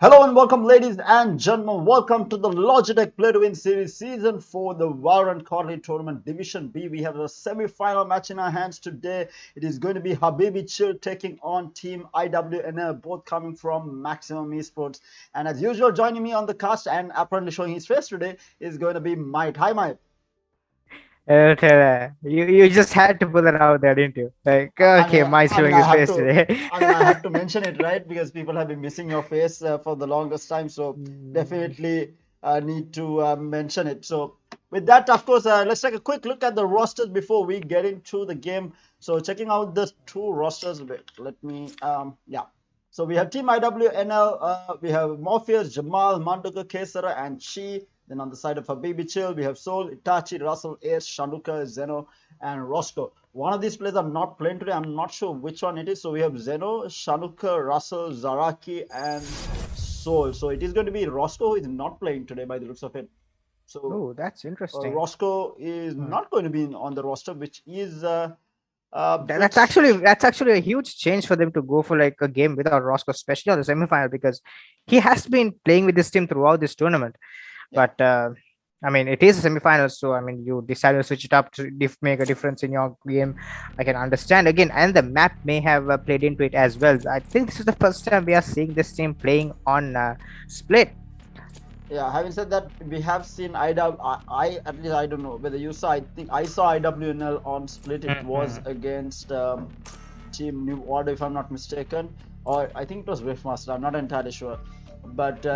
Hello and welcome, ladies and gentlemen. Welcome to the Logitech Play to Win Series Season 4, the Valorant Quarterly Tournament Division B. We have a semi-final match in our hands today. It is going to be Habibi Chill taking on Team IWNL, both coming from Maximum Esports. And as usual, joining me on the cast and apparently showing his face today is going to be Mike. Hi, Mike. You just had to put that out there, didn't you? Like, I okay, mean, my I mean, showing I his have face to. today. I mean, I have to mention it, right? Because people have been missing your face for the longest time, so Mm, definitely need to mention it. So, with that, of course, let's take a quick look at the rosters before we get into the game. So, checking out the two rosters. Wait, let me. Yeah. So we have Team IWNL. We have Morpheus, Jamal, Manduka, Kesara, and Chi. Then on the side of Habibi Chill, we have Soul, Itachi, Russell, Ace, Shanuka, Zeno, and Roscoe. One of these players I'm not playing today. I'm not sure which one it is. So we have Zeno, Shanuka, Russell, Zaraki, and Soul. So it is going to be Roscoe who is not playing today by the looks of it. So oh, that's interesting. Roscoe is Hmm. not going to be on the roster, which is a That, bit. that's actually that's actually a huge change for them to go for like a game without Roscoe, especially on the semifinal, because he has been playing with this team throughout this tournament. Yeah. But I mean, it is a semifinal, so I mean, you decided to switch it up to make a difference in your game. I can understand again, and the map may have played into it as well. I think this is the first time we are seeing this team playing on Split. Yeah, having said that, we have seen I at least I don't know whether you saw. I think I saw IWNL on Split. It was Mhm. against Team New Order, if I'm not mistaken, or I think it was Riftmaster. I'm not entirely sure, but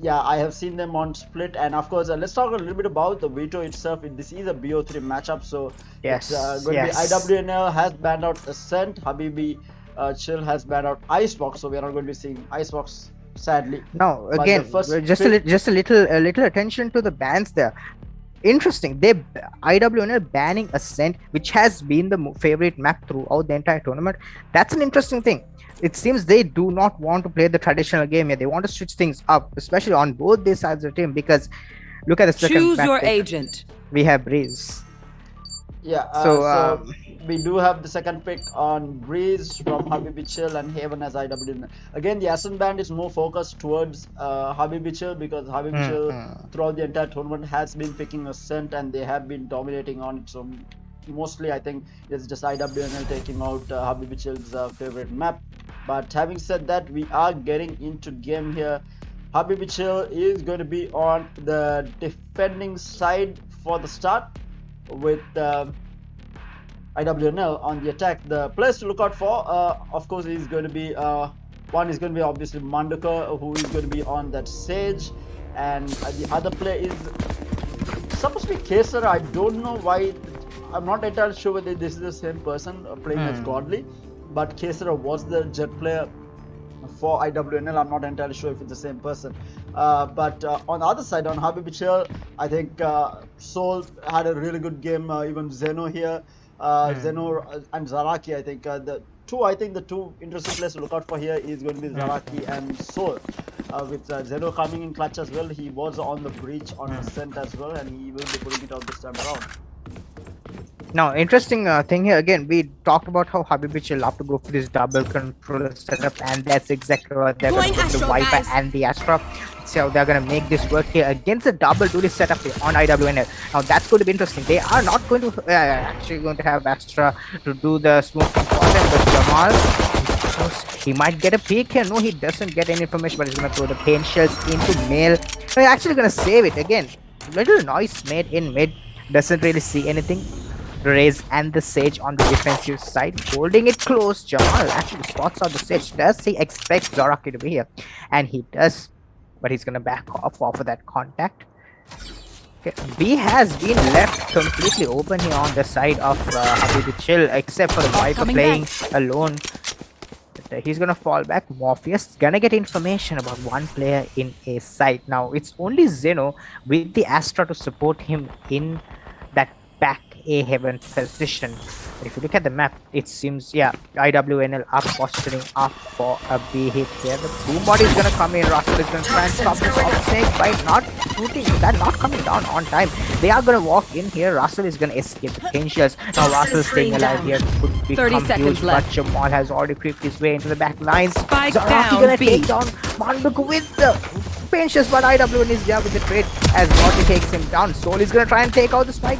yeah, I have seen them on Split. And of course, let's talk a little bit about the veto itself. This is a BO3 matchup, so it's Yes, going to be yes. IWNL has banned out Ascent, Habibi Chill has banned out Icebox, so we are not going to be seeing Icebox sadly. Now But the again, first just pick. a little attention to the bans there. Interesting. IWNL banning Ascent, which has been the favorite map throughout the entire tournament. That's an interesting thing. It seems they do not want to play the traditional game here. They want to switch things up, especially on both these sides of the team. Because look at the second Choose map your pick. agent. We have Breeze. Yeah, So so we do have the second pick on Breeze from Habibi Chill and Haven as IW. Again, the Ascent band is more focused towards Habibi Chill because Habibi Chill mhm. throughout the entire tournament has been picking Ascent and they have been dominating on it. So mostly I think it's just IWNL taking out Habibi Chill's favorite map. But having said that, we are getting into game here. Habibi Chill is going to be on the defending side for the start with IWNL on the attack. The players to look out for, of course, is going to be one is going to be obviously Manduka, who is going to be on that Sage, and the other player is supposed to be Kesar. I don't know why. I'm not entirely sure whether this is the same person playing as Godly, but Kesar was the Jet player for IWNL. I'm not entirely sure if it's the same person. But on the other side, on Habibi Chill, I think Soul had a really good game. Even Zeno here, Zeno and Zaraki. I think the two interesting players to look out for here is going to be Zaraki and Soul. With Zeno coming in clutch as well, he was on the breach on Ascent as well, and he will be putting it out this time around. Now, interesting thing here again. We talked about how Habibi love to go for this double controller setup, and that's exactly what they're going to Going go for the Astro, Viper guys. and the Astra. See how they're going to make this work here against the double duty setup here on IWNL. Now, that's going to be interesting. They are not going to actually going to have Astra to do the smoking for them, but Jamal, he might get a peek here. No, he doesn't get any information, but he's going to throw the pain shells into male. They're actually going to save it again. Little noise made in mid. Doesn't really see anything. Raze and the Sage on the defensive side, holding it close. Jamal actually spots out the Sage. Does he expect Zoraki to be here? And he does, but he's gonna back off of that contact. Okay. B has been left completely open here on the side of Habibi Chill, except for the Viper Coming playing back. alone. But, he's gonna fall back. Morpheus gonna get information about one player in a site. Now it's only Zeno with the Astra to support him in that back A Heaven position. If you look at the map, it seems, yeah, IWNL are posturing up for a B hit here. The boom body is gonna come in. Russell is gonna try and stop the soft snake by not shooting that, not coming down on time. They are gonna walk in here. Russell is gonna escape the pinchers. Now Russell staying alive here could become huge, but Jamal has already creeped his way into the back lines. Zaraki gonna take down Manduk with the pinches, but IWN is there with the trade as Morty takes him down. Soul is gonna try and take out the spike.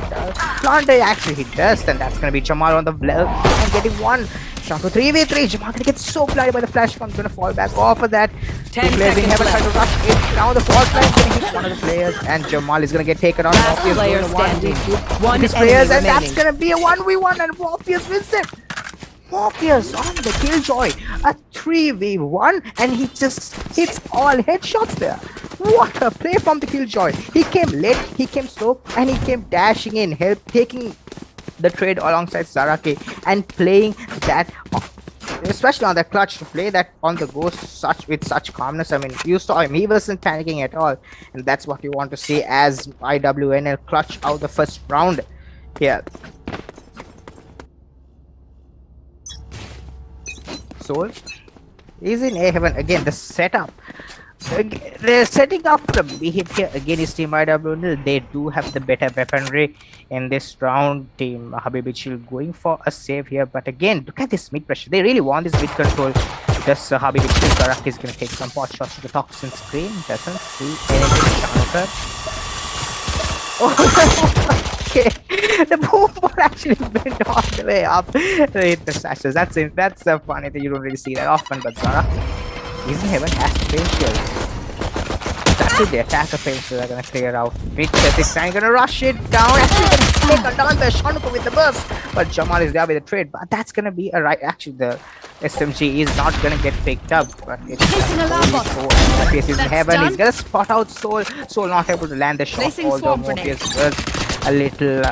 Planter actually he does, and that's gonna be Jamal on the left and getting one. Shot to 3v3. Jamal gonna get so blinded by the flash bomb, gonna fall back off of that. Two players in heaven trying to rush in. Now the fault line gonna hit one of the players, and Jamal is gonna get taken out. Morpheus going to 1v2 one his players, and that's gonna be a 1v1, and Morpheus wins it. Morpheus on the Killjoy, a 3v1, and he just hits all headshots there. What a play from the Killjoy. He came late, he came slow, and he came dashing in, taking the trade alongside Zaraki and playing that, especially on the clutch, to play that on the go with such calmness. I mean, you saw him, he wasn't panicking at all, and that's what you want to see as IWNL clutch out the first round here. Soul is in A Heaven again. The setup, they're setting up for a B hit here against Team IWNL. They do have the better weaponry in this round. Team habibi going for a save here, but again, look at this mid pressure. They really want this mid control. Just habibi Zaraki is gonna take some pot shots to the toxin screen. Doesn't see anything. Okay. The boom ball actually went all the way up to hit the sashes. That's it. That's a funny thing. You don't really see that often, but Zara is in heaven has facials. That's the attacker facials are gonna clear out. Victor this time gonna rush it down. Actually gonna take down the Shanuko with the burst, but Jamal is there with the trade. But that's gonna be a right. Actually, the SMG is not gonna get picked up, but it's Morpheus is in heaven. Done. He's gonna spot out Soul. Soul not able to land the shot. Although Morpheus was a little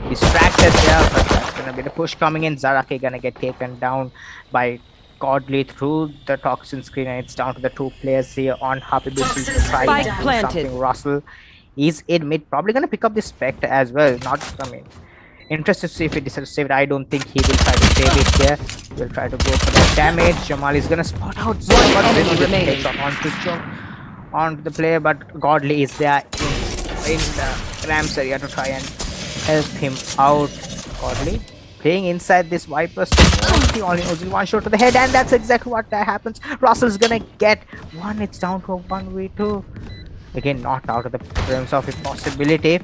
distracted there, but that's gonna be the push coming in. Zaraki gonna get taken down by Godly through the toxin screen, and it's down to the two players here on habibi to try and do something. Russell is in mid, probably gonna pick up the Spectre as well. Not, I mean, interested to see if he decides to save it. I don't think he will try to save it here. He'll try to go for that damage. Jamal is gonna spot out onto the player, but Godly is there in the Rams area to try and help him out. Godly playing inside this Viper. He only knows one shot to the head, and that's exactly what happens. Russell's gonna get one. It's down to a 1v2. Again, not out of the realms of possibility.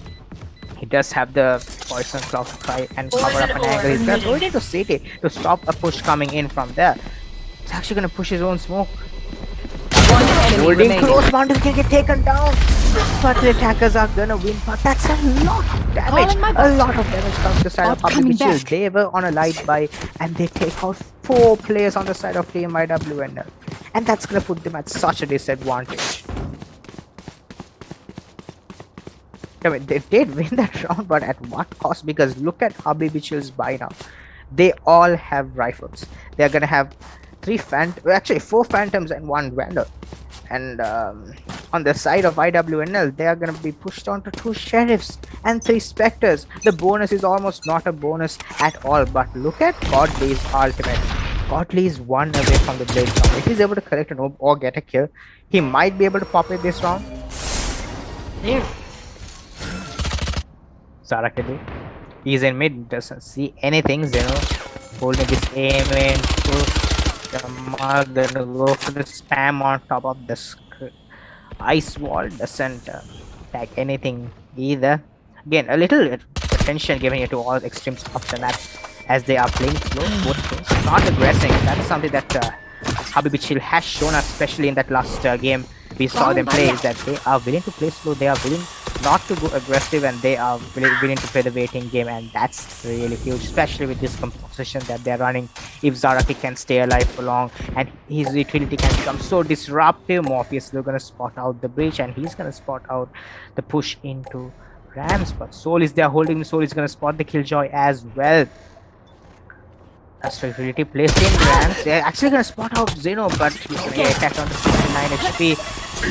He does have the poison cloud to try and cover up an angle. He's gonna throw it into CT to stop a push coming in from there. He's actually gonna push his own smoke. Holding close, Mountain can get taken down, but the attackers are gonna win. But that's a lot of damage. A lot of damage comes to the side of habibi. They were on a light buy, and they take out 4 players on the side of Team IWNL, and that's gonna put them at such a disadvantage. I mean, they did win that round, but at what cost? Because look at habibi's buy now. They all have rifles. They're gonna have 4 Phantoms and 1 Vandal. And on the side of IWNL, they are going to be pushed on to 2 Sheriffs and 3 Spectres. The bonus is almost not a bonus at all. But look at Godly's ultimate. Godly is 1 away from the Blade Storm. If he's able to collect an orb or get a kill, he might be able to pop it this round. There. Zaraki, he's in mid, doesn't see anything. Zeno holding his aim in. Jamal gonna go for the spam on top of the ice wall. Doesn't tag anything either. Again, a little attention given here to all extremes of the map as they are playing slow, not aggressing. That's something that habibi has shown us, especially in that last game. We saw them play, is that they are willing to play slow, they are willing not to go aggressive, and they are willing to play the waiting game, and that's really huge, especially with this composition that they're running. If Zaraki can stay alive for long and his utility can become so disruptive, Morpheus is gonna spot out the breach, and he's gonna spot out the push into Rams, but Soul is there holding. Soul is gonna spot the Killjoy as well. Astral utility placed in Rams. They're actually gonna spot out Zeno, but he's gonna get attacked on the 69 HP.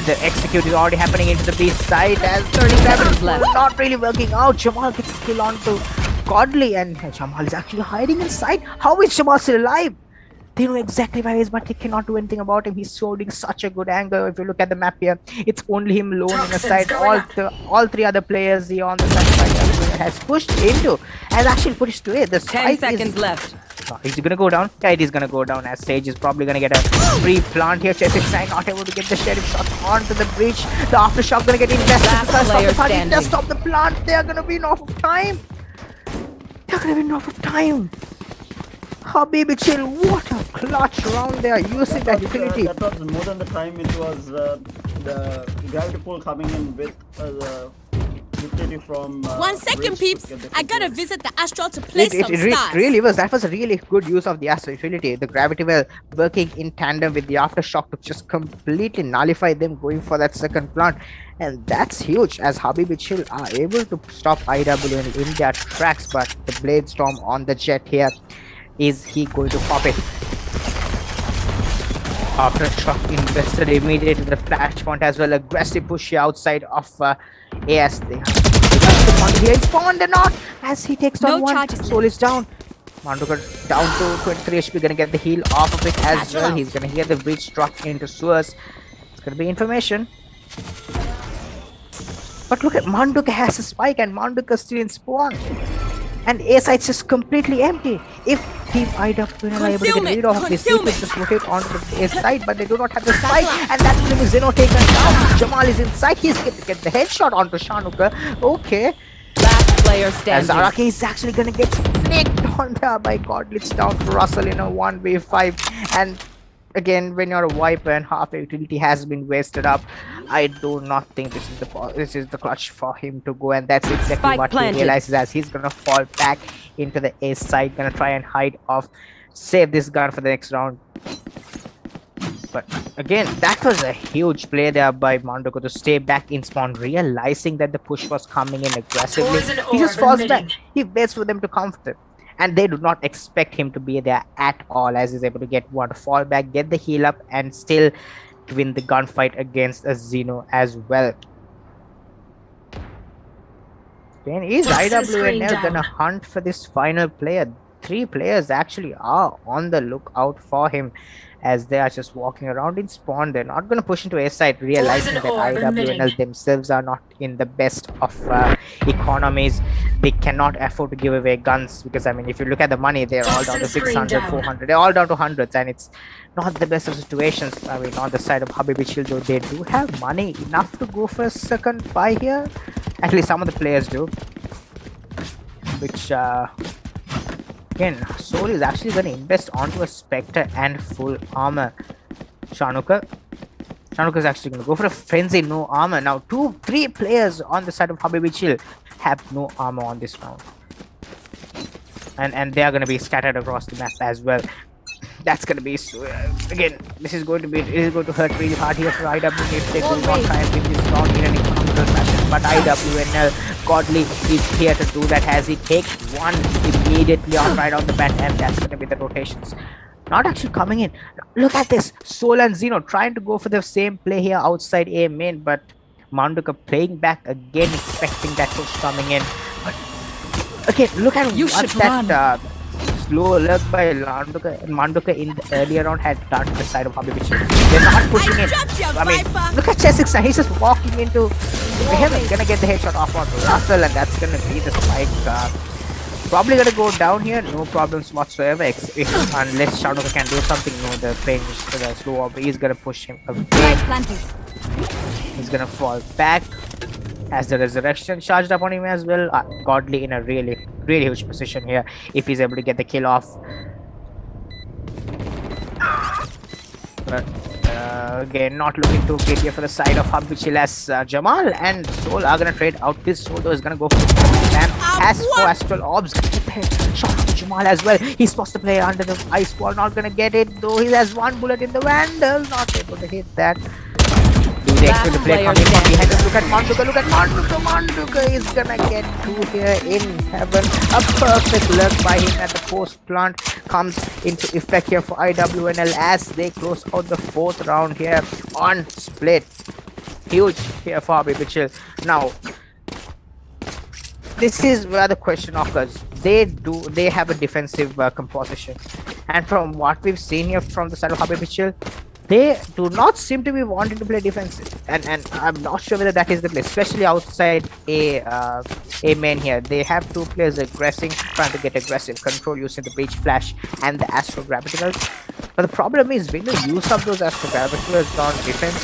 The execute is already happening into the B side as 30 seconds left. not really working out. Jamal gets a kill onto Godly, and Jamal is actually hiding inside. How is Jamal still alive? They know exactly where he is, but he cannot do anything about him. He's holding such a good angle. If you look at the map here, it's only him alone in the side. All three other players here on the side has pushed into, has actually pushed to it. The 10 seconds left. Is he gonna go down? Yeah, it is gonna go down as Sage is probably gonna get a free plant here. Chess9 not able to get the sheriff shot onto the breach. The aftershock gonna get invested. Last player standing. Just stop the plant. They are gonna be enough of time. They're gonna be enough of time. Habibi chill, what a clutch round they are using that utility. That was more than the time. It was the gravity pull coming in with the utility from 1 second, peeps. I gotta visit the Astral to place some It stars. really was. That was a really good use of the Astro utility. The gravity well working in tandem with the aftershock to just completely nullify them going for that second plant. And that's huge as Habibi Chill are able to stop IWNL in their tracks. But the Blade Storm on the Jet here, is he going to pop it? Aftershock invested immediately the flash point as well. Aggressive push here outside of AS. They have here spawned or not as he takes down one. Soul is down. Manduka down to 23 HP, gonna get the heal off of it as well. He's gonna hear the breach struck into sewers. It's gonna be information. But look at Manduka has a spike and Manduka still in spawn. And A side's just completely empty. If Team IWNL are able to get rid of this, they could just rotate onto the A side, but they do not have the spike, and that's going to be Zeno taken down. Jamal is inside. He's going to get the headshot onto Shanuka. Okay. Last player standing. And Zaraki is actually going to get flicked on there by God. It's down to Russell in a 1v5. And again, when you're a Viper and half a utility has been wasted up, I do not think this is the clutch for him to go, and that's exactly Spike what planted. he realizes as he's gonna fall back into the A side, gonna try and hide off, save this gun for the next round. But again, that was a huge play there by Mondoko to stay back in spawn, realizing that the push was coming in aggressively. He just falls back. He waits for them to comfort him. And they do not expect him to be there at all, as he's able to get one fall back, get the heal up, and still win the gunfight against a Zeno as well. Then is IWNL gonna hunt for this final player? 3 players actually are on the lookout for him as they are just walking around in spawn. They're not going to push into A side, realizing that IWNL themselves are not in the best of economies. They cannot afford to give away guns because, I mean, if you look at the money, they're all down to 600, 400. They're all down to hundreds, and it's not the best of situations. I mean, on the side of Habibi Chill, though, they do have money enough to go for a second buy here. At least some of the players do. Which, again, Soul is actually going to invest onto a Spectre and full armor. Shanuka is actually going to go for a Frenzy, no armor. Now, 3 players on the side of Habibi Chill have no armor on this round. And they are going to be scattered across the map as well. That's going to be, again, it is going to hurt really hard here for IWNL if they do not try and win this round in an economical fashion. But IWNL, Godly is here to do that as he takes one immediately on right on the bat, and that's going to be the rotations. Not actually coming in. Look at this. Soul and Zeno trying to go for the same play here outside A main, but Manduka playing back again, expecting that push coming in. But again, look at what that slow lurk by Manduka in the earlier round had done to the side of Habibi Chill. They're not pushing in. I mean, look at Chess9. He's just walking into him and gonna get the headshot off onto Russell, and that's gonna be the spike. Probably gonna go down here, no problems whatsoever. Unless Shanuka can do something. No, the plane is gonna slow up. He's gonna push him away. He's gonna fall back as the resurrection charged upon him as well. Godly in a really huge position here if he's able to get the kill off. But again, not looking too good here for the side of Habibi Chill as Jamal and Soul are gonna trade out. This Soul though is gonna go for the plan. As for Astral Orbs, shot of Jamal as well. He's supposed to play under the ice wall, not gonna get it though. He has one bullet in the Vandal, not able to hit that. Do they expect to play coming from behind us? Look at Manduka, Manduka is gonna get 2 here in heaven. A perfect lurk by him at the post plant comes into effect here for IWNL as they close out the 4th round here on Split. huge here for habibi. Now, this is where the question occurs. They have a defensive composition, and from what we've seen here from the side of habibi, they do not seem to be wanting to play defensive, and I'm not sure whether that is the play, especially outside a main here. They have two players aggressing, trying to get aggressive control using the breach flash and the astro graviticals. But the problem is when you use up those astro graviticals on defense,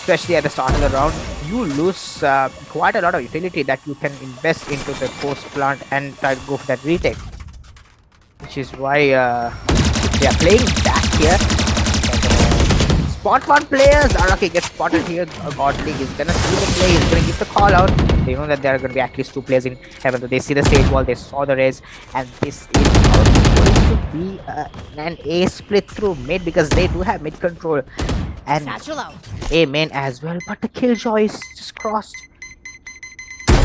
especially at the start of the round, you lose quite a lot of utility that you can invest into the post plant and try to go for that retake, which is why they are playing back here. Spot one players. Zaraki gets spotted here. Godly is gonna see the play. He's gonna give the call out. They know that there are gonna be at least two players in heaven. So they see the stage wall. They saw the raise, and this is going to be an A split through mid because they do have mid control and A main as well. But the killjoy is just crossed.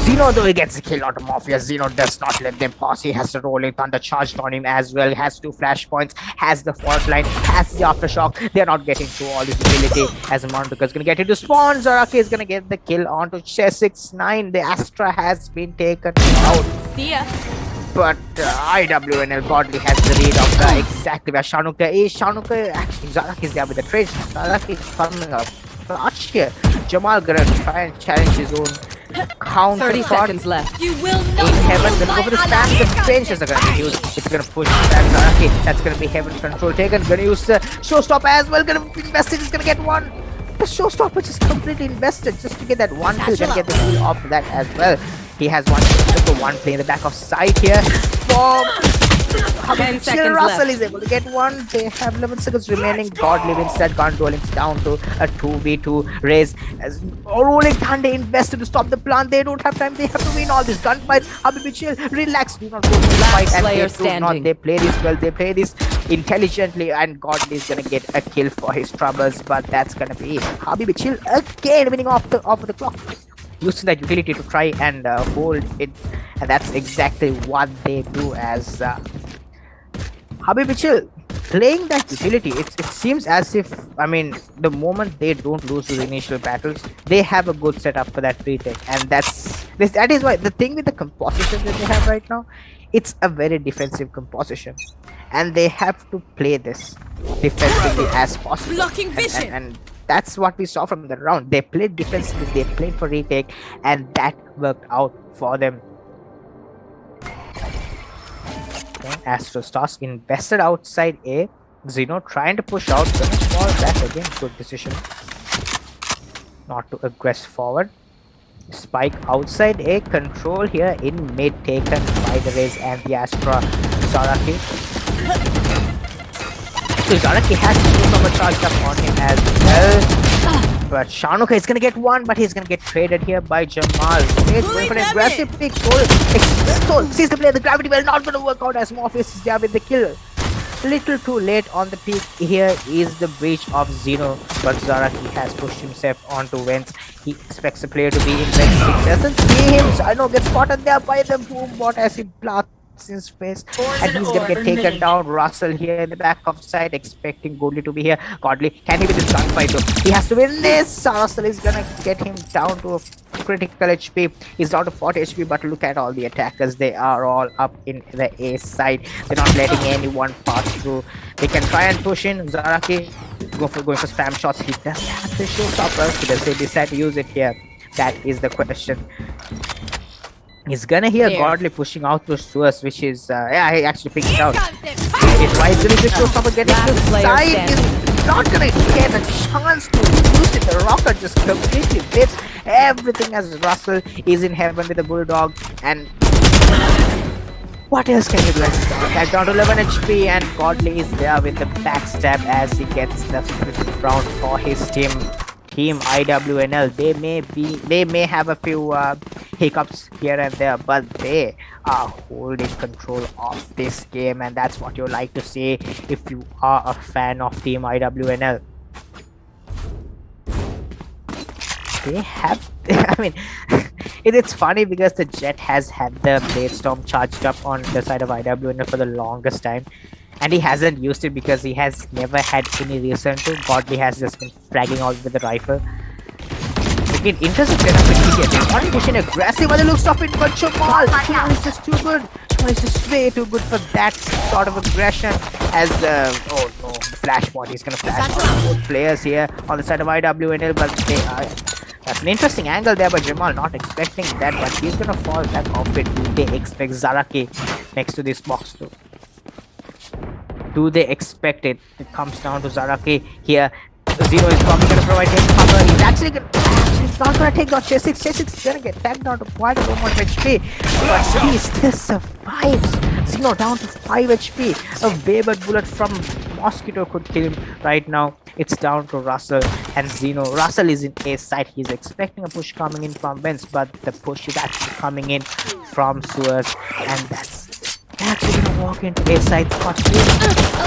Zeno, though he gets the kill out of Morpheus, Zeno does not let them pass. He has the rolling thunder charged on him as well. He has two flashpoints, has the fault line, has the aftershock. They're not getting through all his ability as Monduka is going to get into spawn. Zaraki is going to get the kill onto Chess 6-9. The Astra has been taken out. See ya. But IWNL Godly has the read of the exactly where Shanuka is. Shanuka, actually, Zaraki is there with the trade. Zaraki is coming up. Clutch here. Jamal gonna try and challenge his own counter. 30 seconds left. You will not. In heaven, gonna go for the spam. The benches are gonna be used. It's gonna push back Zaraki. That's gonna be heaven control taken. Gonna use the showstopper as well. Gonna invest it. It's gonna get one. The showstopper just completely invested just to get that one kill. Gonna get the kill off that as well. He has one kill, the one play in the back of sight here. For 10 seconds Russell left. is able to get one. They have 11 seconds remaining. Godly wins that controlling down to a 2v2 race. As rolling thunder invested to stop the plant. They don't have time. They have to win all these gunfights. Habibi chill, relax. Do not go to the fight. And player they do not. standing. They play this well. They play this intelligently. And Godly is gonna get a kill for his troubles. But that's gonna be Habibi chill again winning off the clock, using that utility to try and hold it, and that's exactly what they do as Habibi chill playing that utility. It seems as if, I mean, the moment they don't lose those initial battles, they have a good setup for that retake, and that is why the thing with the composition that they have right now, it's a very defensive composition, and they have to play this defensively as possible. Blocking vision. And that's what we saw from the round. They played defensively, they played for retake, and that worked out for them. Okay, Astrostars invested outside A. Zeno trying to push out, gonna fall back again. Good decision not to aggress forward. Spike outside A, control here in mid taken by the Raze and the Astra. Zaraki. So Zaraki has to charged up on him as well. But Shanuka is gonna get one, but he's gonna get traded here by Jamal. He's going for an aggressive pick. Soul sees the play, the gravity well, not gonna work out as Morpheus is there with the kill. Little too late on the peak. Here is the breach of Zeno, but Zaraki has pushed himself onto Vents. He expects the player to be in Vents. He doesn't see him. I know gets spotted there by the boom bot as he blasts in space, and he's gonna get taken down. Russell here in the back of side, expecting Godly to be here. Godly, can he win this gunfight though? He has to win this. Russell is gonna get him down to a critical HP. He's down to 40 HP, but look at all the attackers. They are all up in the A side. They're not letting anyone pass through. They can try and push in. Zaraki going for spam shots. He does have the showstopper. Does he decide to use it here? That is the question. He's gonna hear Godly pushing out those sewers, which is yeah, he actually picked it out. Why is the showstopper getting to the side? He's not gonna get a chance to use it. The rocket just completely flips everything as Russell is in heaven with the bulldog. And what else can you do? He's down to 11 HP, and Godly is there with the backstab as he gets the 5th round for his team IWNL. They may have a few hiccups here and there, but they are holding control of this game, and that's what you like to see if you are a fan of team IWNL. They have I mean it's funny because the Jet has had the Blade Storm charged up on the side of IWNL for the longest time, and he hasn't used it because he has never had any reason to. Godly has just been fragging out with the rifle. Again, interesting setup with here. They want to push in aggressive by the looks of it, but Jamal is just too good. Jamal is just way too good for that sort of aggression. As oh no, flash bot. He's gonna flash out both players here on the side of IWNL, but they are. That's an interesting angle there by Jamal, not expecting that, but he's gonna fall back off it. Do they expect Zaraki next to this box too? Do they expect it? It comes down to Zaraki here. Zero is probably gonna provide him cover. He's actually not gonna take down Chesix. Chesix is gonna get tagged down to quite a low amount of HP, but he still survives. Zero down to 5 HP. A wayward bullet from Mosquito could kill him right now. It's down to Russell and Zeno. Russell is in A side. He's expecting a push coming in from Vince, but the push is actually coming in from Suez, and that's actually gonna walk into A side scot free.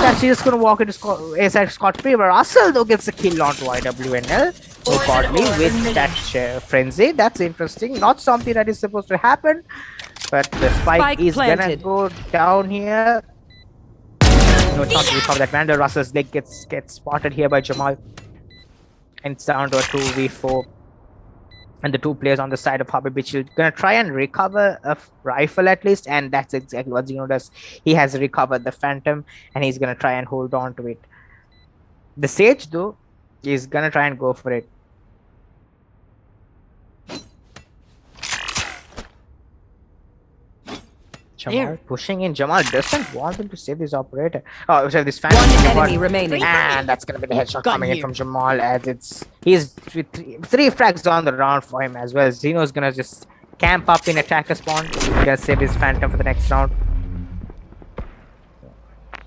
Actually just gonna walk into A side scot free, but Russell though gets a kill onto IWNL. So Godly with that frenzy. That's interesting. Not something that is supposed to happen, but the spike is gonna go down here. No chance to recover that Vandal. Russell's leg gets spotted here by Jamal, and it's down to a 2v4. And the two players on the side of habibi gonna try and recover a rifle at least, and that's exactly what Zeno does. He has recovered the Phantom, and he's gonna try and hold on to it. The Sage though is gonna try and go for it. Jamal pushing in. Jamal doesn't want him to save this operator. Oh, sorry, this Phantom. One enemy remaining. And that's gonna be the headshot coming in from Jamal, as he's three frags on the round for him as well. Zeno's gonna just camp up in attacker spawn. He's gonna save his Phantom for the next round.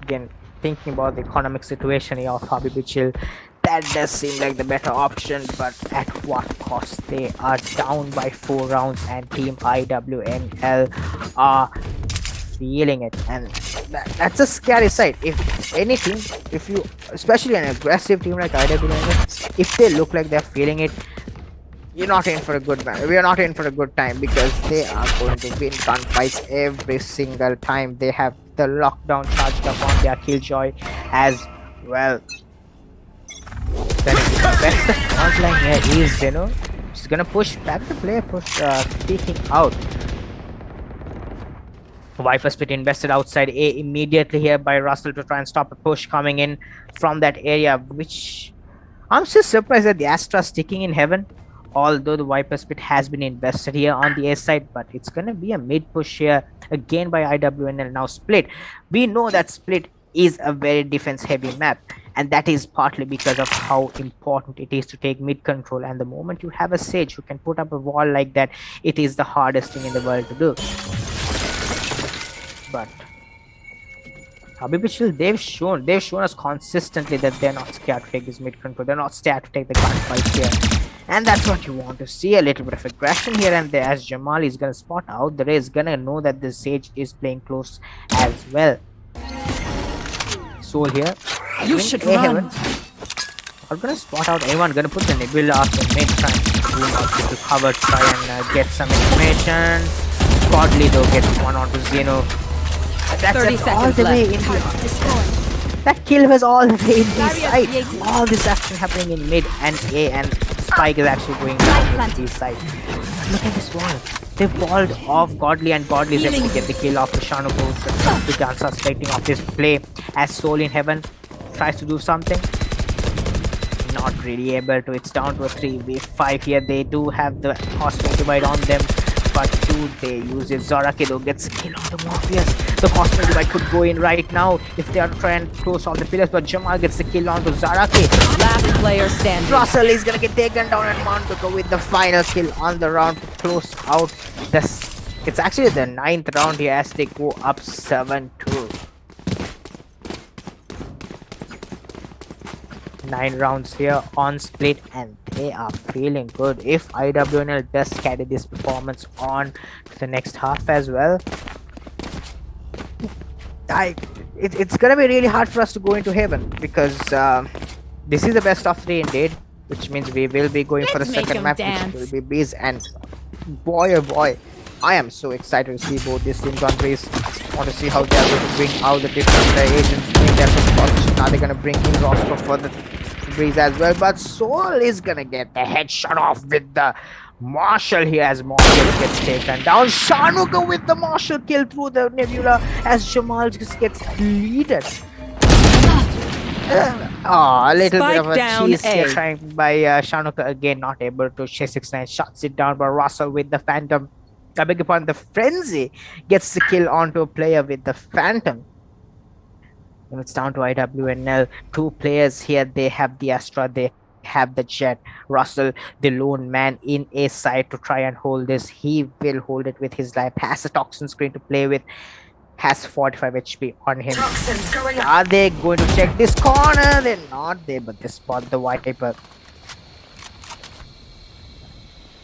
Again, thinking about the economic situation here of habibi, that does seem like the better option, but at what cost? They are down by 4 rounds, and Team IWNL are feeling it, and that's a scary sight. If anything, if you, especially an aggressive team like IWNL, if they look like they're feeling it, you're not in for a good man. We are not in for a good time, because they are going to win gunfights every single time. They have the lockdown charged up on their killjoy as well. Then the best frontline here is Zeno. She's gonna push back the player, peeking out. Viper Spit invested outside A immediately here by Russell to try and stop a push coming in from that area, which I'm still surprised that the Astra sticking in heaven, although the Viper Spit has been invested here on the A side, but it's gonna be a mid push here again by IWNL. Now Split, we know that Split is a very defense heavy map, and that is partly because of how important it is to take mid control, and the moment you have a Sage who can put up a wall like that, it is the hardest thing in the world to do. But habibi, they've shown us consistently that they're not scared to take this mid control. They're not scared to take the gunfight here, and that's what you want to see. A little bit of aggression here and there, as Jamal is gonna spot out the race, gonna know that the Sage is playing close as well. Soul here. You should run. I'm gonna spot out anyone. Gonna put the Nebula after mid, trying to cover, try and get some information. Godly though gets one onto Zeno. That's all the way in the that kill was all the way in the side. All this action happening in mid and A, and Spike is actually going down to the side. Look at this wall. They've walled off Godly, and Godly is able to get the kill off the Shanuko. The gun suspecting of this play as Soul in Heaven tries to do something. Not really able to. It's down to a 3v5 here. They do have the Cosmic Divide on them, but do they use it? Zaraki though gets a kill on the Morpheus. The Cosmic Divide could go in right now if they are trying to close all the pillars, but Jamal gets the kill onto Zaraki. Last player standing. Russell is gonna get taken down, and Monduko with the final kill on the round to close out this. It's actually the 9th round here as they go up 7-2. 9 rounds here on Split, and they are feeling good. If IWNL does carry this performance on to the next half as well, it's gonna be really hard for us to go into heaven, because this is the best of 3 indeed, which means we will be going for the second map, which will be Bees, and boy oh boy, I am so excited to see both these teams on Bees. I want to see how they are going to bring out the different agents in their position. Are they going to bring in Roscoe for the breeze as well, but Soul is gonna get the headshot off with the Marshall here as Marshall gets taken down. Shanuka with the Marshall kill through the Nebula as Jamal just gets deleted. A little bit Spike of a down cheese A. trying by Shanuka again, not able to. 69 shuts it down, but Russell with the Phantom. I beg your pardon, the Frenzy gets the kill onto a player with the Phantom. When it's down to IWNL, two players here. They have the Astra, they have the Jet. Russell, the lone man in a side to try and hold this. He will hold it with his life. Has a toxin screen to play with. Has 45 HP on him. Are they going to check this corner? They're not there, but they spot the Viper.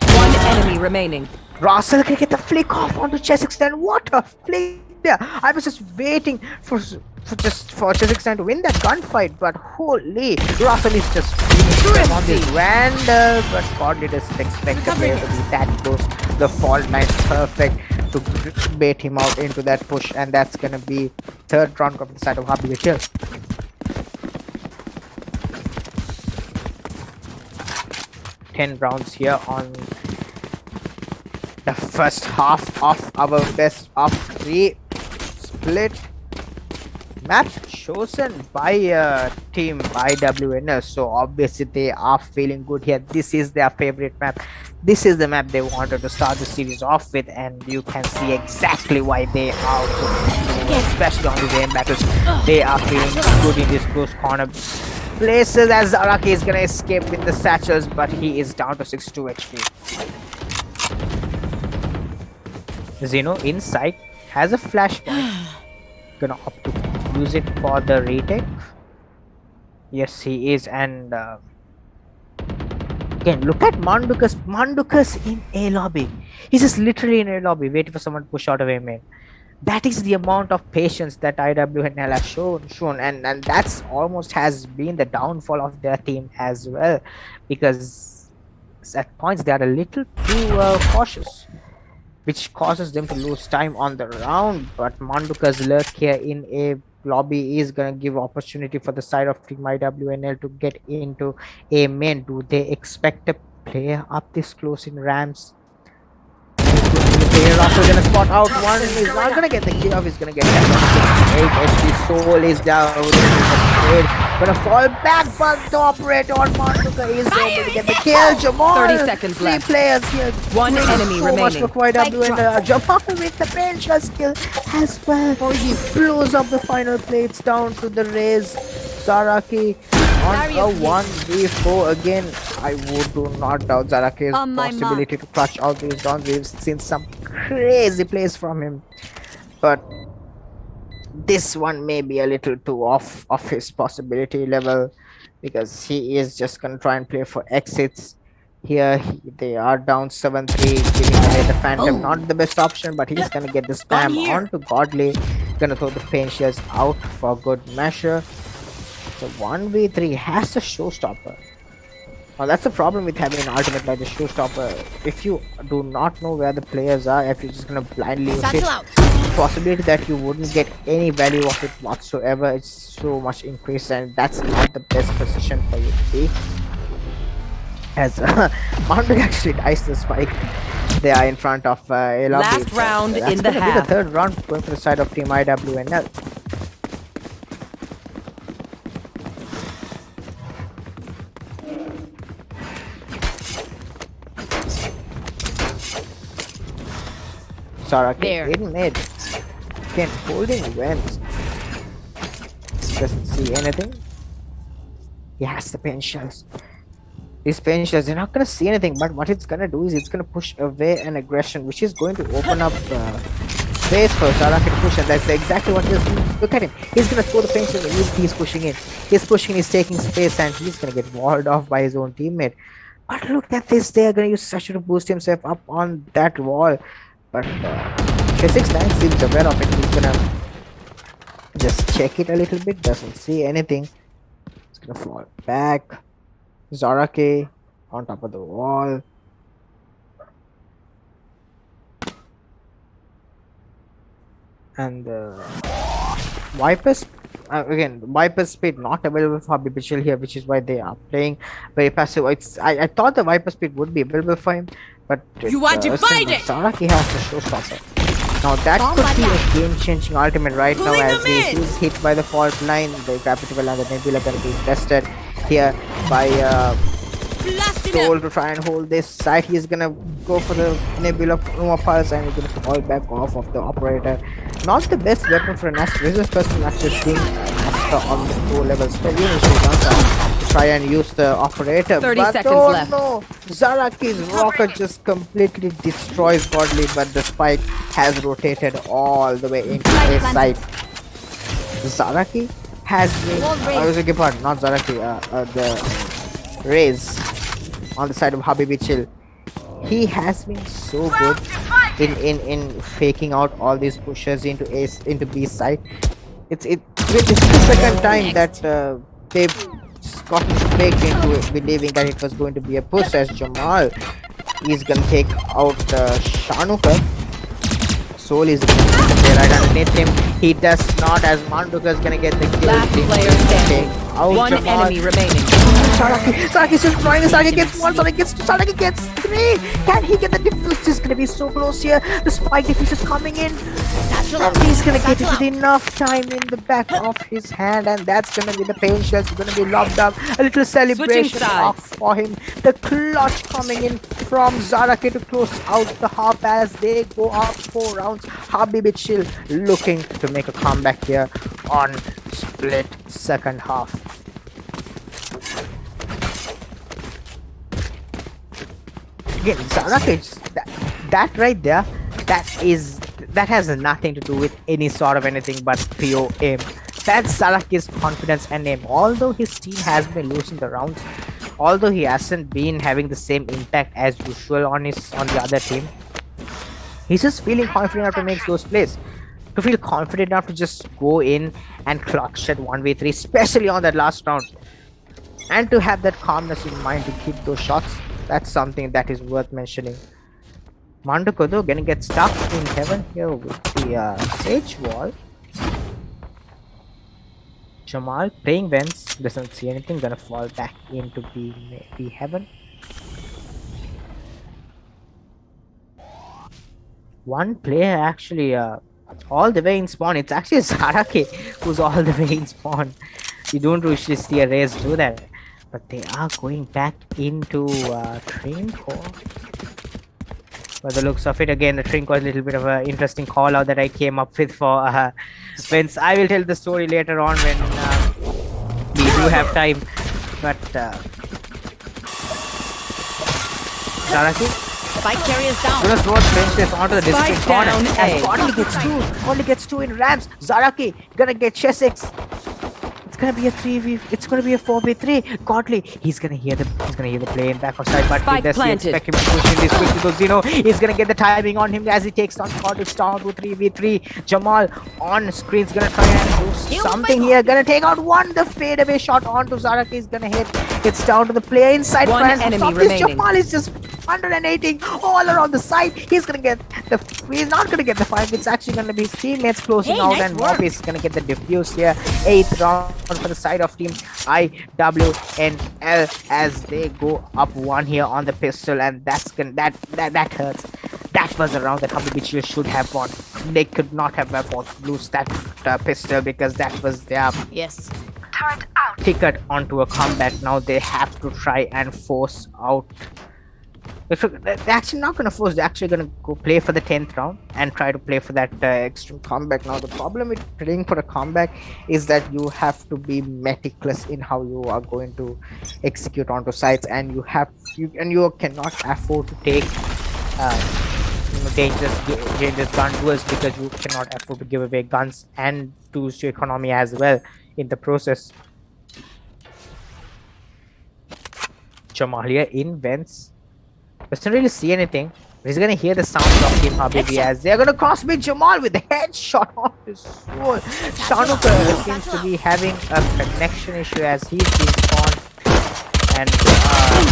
One enemy remaining. Russell can get the flick off onto Chesixton. What a flick there! I was just waiting for Chesixton to win that gunfight, but holy, Russell is just on this Vandal, but Godly doesn't expect the player to be that close. The fault line perfect to bait him out into that push, and that's gonna be third round of the side of habibi kill. Ten rounds here on the first half of our best of 3 split map chosen by team IWNL. So obviously they are feeling good here. This is their favorite map. This is the map they wanted to start the series off with, and you can see exactly why they are, especially on the aim battles. They are feeling good in this close corner places as Araki is gonna escape with the satchels, but he is down to 62 HP. Zeno inside has a flashpoint. Gonna opt to use it for the retake. Yes, he is, and again, look at Mandukas. Mandukas in a lobby. He's just literally in a lobby, waiting for someone to push out of a main. That is the amount of patience that IWNL has shown, and that's almost has been the downfall of their team as well, because at points they are a little too cautious, which causes them to lose time on the round. But Manduka's lurk here in a lobby is gonna give opportunity for the side of team IWNL to get into a main. Do they expect a player up this close in Rams? They're also gonna spot out one. He's not gonna get the kill off. He's gonna get that 8 HP. Soul is down. Gonna fall back, but the operator on Manduka is able to get the kill. Jamal. 30 seconds 3 left. players here. One enemy so remaining. much for IWNL. Jamal with the bench skill as well. He blows up the final plates down to the Rays. Zaraki on a 1v4 again. I do not doubt Zaraki's possibility to clutch out these rounds. We've seen some crazy plays from him, but this one may be a little too off of his possibility level, because he is just gonna try and play for exits. Here they are down 7-3, giving away the Phantom. Not the best option, but he's gonna get the spam onto Godly. Gonna throw the pain shares out for good measure. So 1v3 has a showstopper. Now that's the problem with having an ultimate like the showstopper. If you do not know where the players are, if you're just gonna blindly use it, the possibility that you wouldn't get any value of it whatsoever is so much increased, and that's not the best position for you to be. As Mandu actually dies the spike, they are in front of a lobby. Last round That's in the gonna be half. the third round going for the side of team IWNL. Saraki in mid. Again, holding wins. Doesn't see anything. He has the pain shells. These pain shells, they're not gonna see anything, but what it's gonna do is it's gonna push away an aggression, which is going to open up space for Saraki to push, and that's exactly what he's doing. Look at him. He's gonna throw the pain shell, and he's pushing in. He's pushing, he's taking space, and he's gonna get walled off by his own teammate. But look at this, they're gonna use Sasha to boost himself up on that wall. But K69 seems aware of it. He's gonna just check it a little bit. Doesn't see anything. He's gonna fall back. Zaraki on top of the wall. And the Vipers again, Viper Speed not available for Bibichil here, which is why they are playing very passive. I thought the Viper Speed would be available for him, but You are divided! Zaraki has the showstopper. Now that could be a game-changing ultimate right now, Pulling as them in. he's hit by the fault line. The Capital and the Nebula gonna be invested here by Blasting Soul them! to try and hold this side. He's gonna go for the Nebula Nova Pulse and he's gonna fall back off of the operator. Not the best weapon for an Astra. This is the first time actually seeing Astra on the 4 levels. But to try and use the operator. 30 but seconds oh left. no! Zaraki's rocket just completely destroys Godly, but the spike has rotated all the way into a side. Zaraki has been. I was a pardon, not Zaraki. The Raze on the side of Habibi Chill. He has been so good in faking out all these pushes into B side. It's the second time that they've gotten faked into it, believing that it was going to be a push, as Jamal is gonna take out Shanuka. Soul is gonna play right underneath him. He does not, as Manduka is gonna get the kill. Last player standing. One Jamal. enemy remaining. Saraki's still trying. Saraki gets 1, Saraki gets 3. Can he get the defuse? He's gonna be so close here. The spike defuse is coming in. And he's gonna get it with enough time in the back of his hand, and that's gonna be the pain shells. Gonna be locked up. A little celebration off for him. The clutch coming in from Zaraki to close out the half as they go up 4 rounds. Habibi Chill looking to make a comeback here on split second half. Again, Zaraki, that right there, that has nothing to do with any sort of anything but pure aim. That's Zaraki's confidence and aim. Although his team has been losing the rounds, although he hasn't been having the same impact as usual on the other team, he's just feeling confident enough to make those plays. To feel confident enough to just go in and clutch at 1v3, especially on that last round. And to have that calmness in mind to keep those shots, that's something that is worth mentioning. Manduka though gonna get stuck in heaven here with the Sage Wall. Jamal playing Vents, doesn't see anything, gonna fall back into the heaven. One player actually all the way in spawn. It's actually Zaraki who's all the way in spawn. You don't usually see a Raze do that, but they are going back into Train Core. By the looks of it, again, the Train Core is a little bit of an interesting call out that I came up with for Vince. I will tell the story later on when we do have time. But Zaraki Spike carriers down. gonna throw this onto the distant corner. down As A. only gets two in ramps. Zaraki gonna get Chesix. It's gonna be a 3v. It's gonna be a 4v3. Godly, he's gonna hear the play in back of side, but Spike he does planted. expect him to push in this quickly. So Zeno is gonna get the timing on him as he takes on Godly's down to 3v3. Jamal on screen's gonna try and do something here. Gonna take out one. The fadeaway shot onto Zaraki is gonna hit. It's down to the player inside. One France. enemy Stop this. remaining. Jamal is just 180 all around the side. He's not gonna get the fight. It's actually gonna be his teammates closing Hey, out, nice and work. Mob is gonna get the diffuse here. 8th round for the side of team IWNL as they go up 1 here on the pistol, and that hurts. That was a round that Habibi should have won. They could not have lose that pistol because that was their Yes. ticket onto a comeback. Now they have to try and force out. They're actually not going to force. They're actually going to go play for the 10th round and try to play for that extreme comeback. Now the problem with playing for a comeback is that you have to be meticulous in how you are going to execute onto sites, and you cannot afford to take dangerous gun duels because you cannot afford to give away guns and boost your economy as well in the process. Jamalia in vents. Doesn't really see anything. But he's gonna hear the sound of Team Habibi as they're gonna cross with Jamal with the headshot on his soul. Shanuka seems to be having a connection issue as he's being spawned. And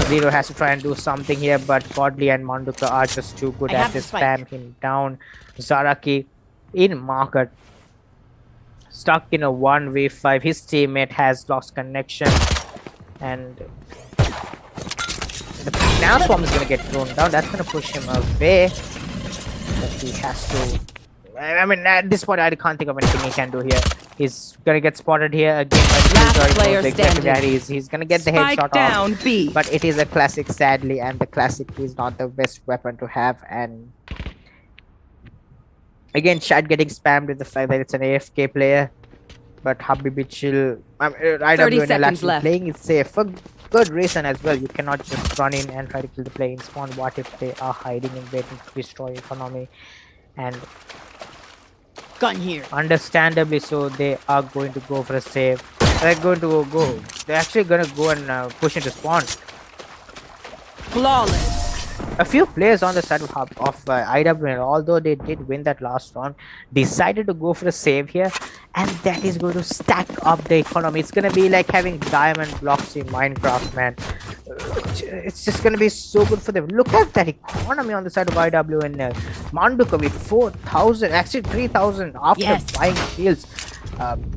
Zero has to try and do something here, but Godly and Manduka are just too good at to spam him down. Zaraki in market. stuck in a 1v5. His teammate has lost connection, and now Swarm is gonna get thrown down. That's gonna push him away. But he has to. I mean, at this point, I can't think of anything he can do here. He's gonna get spotted here again. Last player standing. He's gonna get the Spike headshot down off. B. But it is a classic, sadly, and the classic is not the best weapon to have. And again, chat getting spammed with the fact that it's an AFK player. But habibi chill. 30 IWNL seconds actually left. playing it safe for good reason as well. You cannot just run in and try to kill the player in spawn. What if they are hiding and waiting to destroy economy? And Gun here. understandably so, they are going to go for a save. They're going to go. They're actually going to go and push into spawn. Flawless. A few players on the side of IWNL, although they did win that last round, decided to go for a save here, and that is going to stack up the economy. It's going to be like having diamond blocks in Minecraft, man. It's just going to be so good for them. Look at that economy on the side of IWNL. Manduka with 4,000, actually 3,000 after buying shields.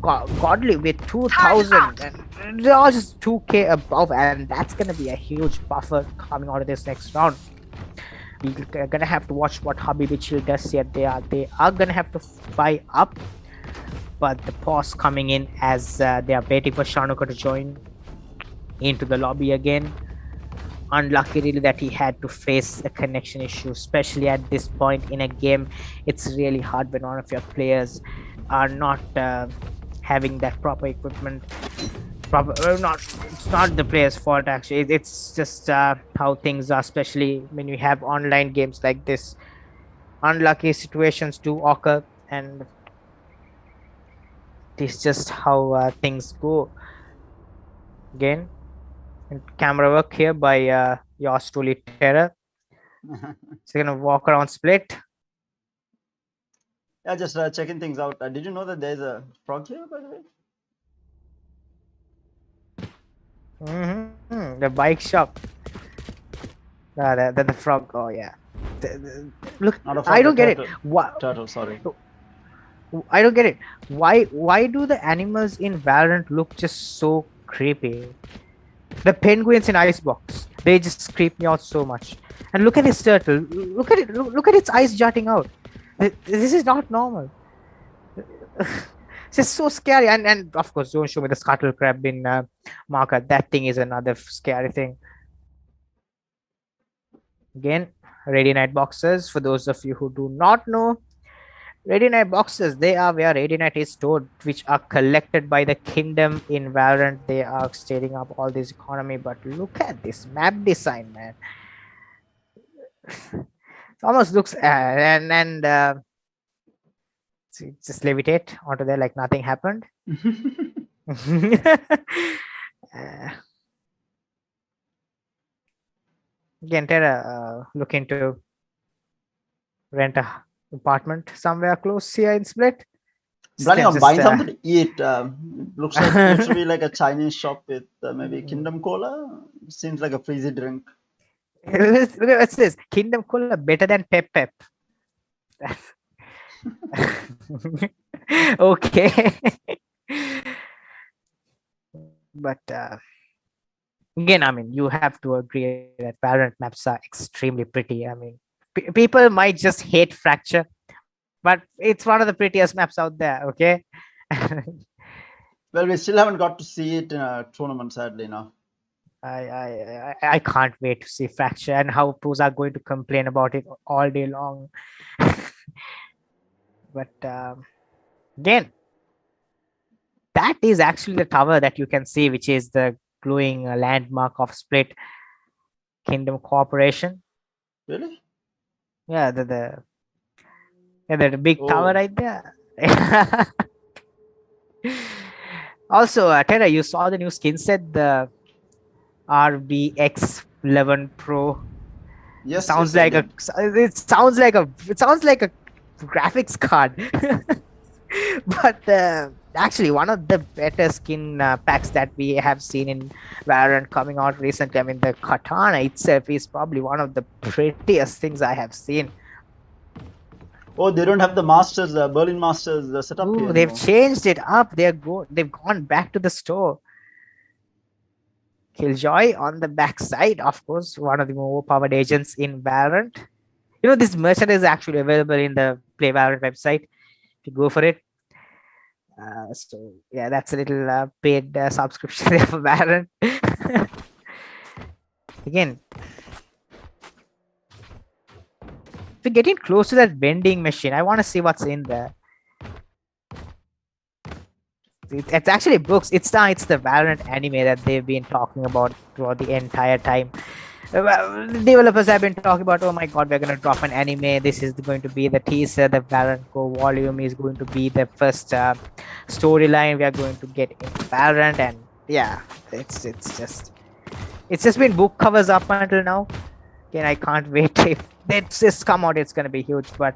Godly with 2,000, and they're all just 2k above, and that's going to be a huge buffer coming out of this next round. We're gonna have to watch what habibi chill does here. They are gonna have to buy up, but the pause coming in as they are waiting for Shanuka to join into the lobby again. Unlucky really that he had to face a connection issue, especially at this point in a game. It's really hard when one of your players are not having that proper equipment. It's not the player's fault actually. It's just how things are, especially when you have online games like this. Unlucky situations do occur, and it's just how things go. Again, and camera work here by yours truly, Terror. So gonna walk around split. Yeah, just checking things out. Did you know that there's a frog here, by the way? The bike shop. The frog. Oh yeah. Look, Not a frog, I don't get turtle. it. What? Turtle, sorry. I don't get it. Why do the animals in Valorant look just so creepy? The penguins in Icebox, they just creep me out so much. And look at this turtle. Look at it. Look at its eyes jutting out. This is not normal. It's just so scary. And of course, don't show me the scuttle crab in marker. That thing is another scary thing. Again, Ready Night boxes. For those of you who do not know, Ready Night boxes, they are where Ready Night is stored, which are collected by the kingdom in Valorant. They are stating up all this economy. But look at this map design, man. It almost looks just levitate onto there like nothing happened. Again, Terra looking to rent a apartment somewhere close here in Split. Planning on buying something to eat. Looks to be like a Chinese shop with maybe Kingdom Cola. Seems like a frizzy drink. What's this? Kingdom Cola better than Pep Pep. Okay. But again, I mean, you have to agree that Valorant maps are extremely pretty. I mean, people might just hate Fracture, but it's one of the prettiest maps out there. Okay. Well, we still haven't got to see it in a tournament, sadly, now. I can't wait to see Fracture and how pros are going to complain about it all day long. But again, that is actually the tower that you can see, which is the glowing landmark of Split Kingdom Corporation. Really? Yeah, the big tower right there. Also, Terra, you saw the new skin set, the RBX 11 Pro. Yes. Sounds yes, like it sounds like a graphics card. But actually, one of the better skin packs that we have seen in Valorant coming out recently. I mean, the katana itself is probably one of the prettiest things I have seen. Oh, they don't have the Masters, Berlin Masters setup here Ooh, they've anymore. changed it up. They've gone back to the store. Killjoy on the backside, of course, one of the more powered agents in Valorant. You know, this merchandise is actually available in the Play Valorant website. If you go for it. So yeah, that's a little paid subscription there for Valorant. Again, if we're getting close to that vending machine, I want to see what's in there. It's actually books. It's the Valorant anime that they've been talking about throughout the entire time. Developers have been talking about, oh my god, we're going to drop an anime. This is going to be the teaser. The Valorant Go volume is going to be the first storyline we are going to get in Valorant. And yeah, it's just been book covers up until now. Again, I can't wait. If it's just come out, it's going to be huge. But